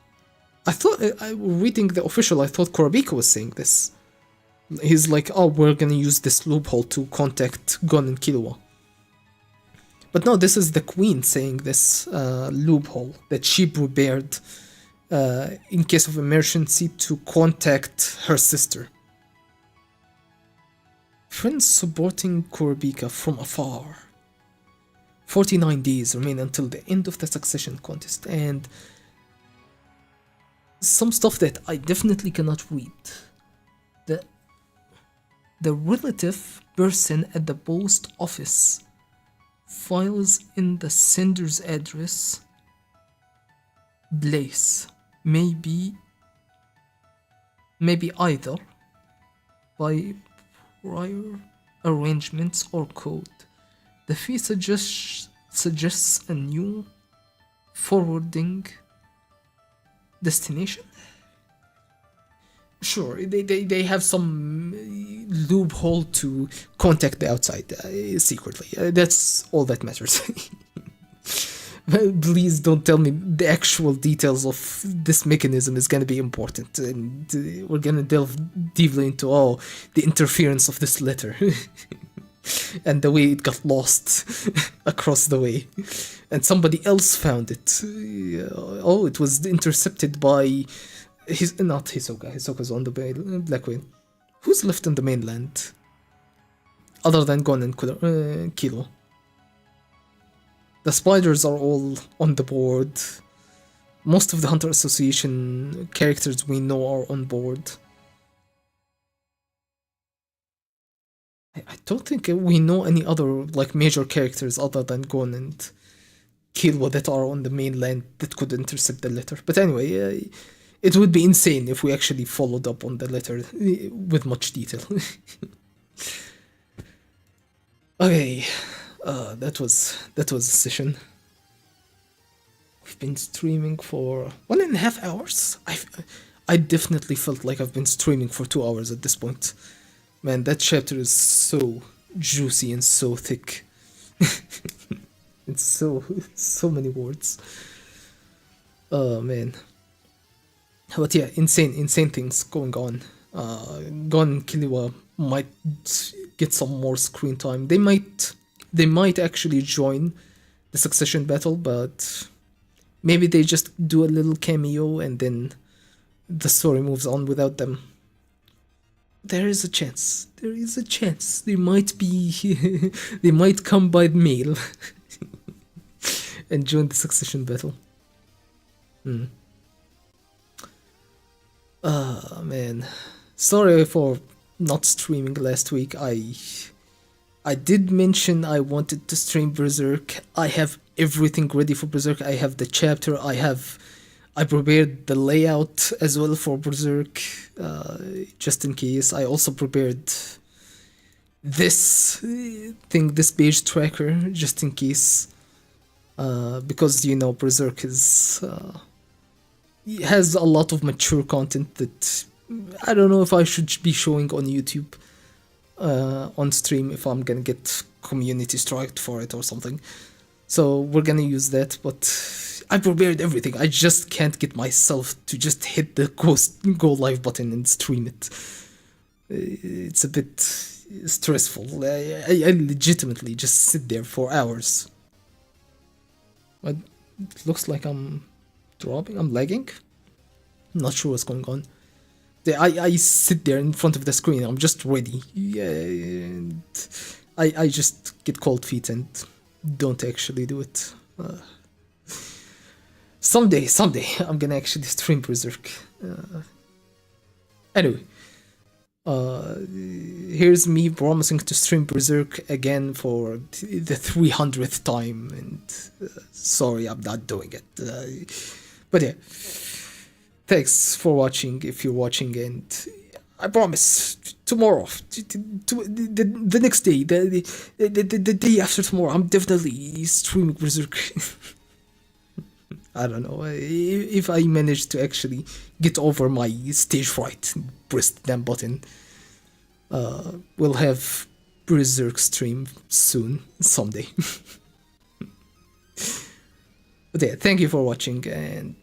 I thought, reading the official, I thought Kurapika was saying this. He's like, oh, we're gonna use this loophole to contact Gon and Killua. But no, this is the queen saying this loophole that she prepared in case of emergency to contact her sister. Friends supporting Kurapika from afar. 49 days remain until the end of the succession contest, and some stuff that I definitely cannot read. The relative person at the post office files in the sender's address place, maybe either by prior arrangements or code. The fee suggests a new forwarding destination. Sure, they have some loophole to contact the outside secretly. That's all that matters. Please don't tell me the actual details of this mechanism is gonna be important, and we're gonna delve deeply into the interference of this letter and the way it got lost across the way, and somebody else found it. It was intercepted by not Hisoka. Hisoka's on the Black Whale. Who's left on the mainland other than Gon and Kilo? The spiders are all on the board. Most of the Hunter Association characters we know are on board. I don't think we know any other major characters other than Gon and Killua that are on the mainland that could intercept the letter. But anyway, it would be insane if we actually followed up on the letter with much detail. Okay, that was a session. We've been streaming for 1.5 hours. I definitely felt like I've been streaming for 2 hours at this point. Man, that chapter is so juicy and so thick. It's so many words. Oh man. But yeah, insane things going on. Gon and Killua might get some more screen time. They might actually join the succession battle, but maybe they just do a little cameo and then the story moves on without them. There is a chance. They might be they might come by mail and join the succession battle. Man. Sorry for not streaming last week. I did mention I wanted to stream Berserk. I have everything ready for Berserk. I have the chapter. I prepared the layout as well for Berserk, just in case. I also prepared this thing, this page tracker, just in case. Because Berserk has a lot of mature content that I don't know if I should be showing on YouTube on stream if I'm gonna get community striked for it or something. So we're gonna use that, but I prepared everything. I just can't get myself to just hit the go live button and stream it. It's a bit stressful. I legitimately just sit there for hours. But it looks like I'm dropping. I'm lagging. I'm not sure what's going on. I sit there in front of the screen. I'm just ready. And I just get cold feet and don't actually do it. Someday I'm gonna actually stream Berserk. Anyway, here's me promising to stream Berserk again for the 300th time, and sorry, I'm not doing it. But yeah, thanks for watching if you're watching, and I promise tomorrow, the next day, the day after tomorrow, I'm definitely streaming Berserk. I don't know if I manage to actually get over my stage fright and press the damn button. We'll have Berserk stream soon, someday. But yeah, thank you for watching, and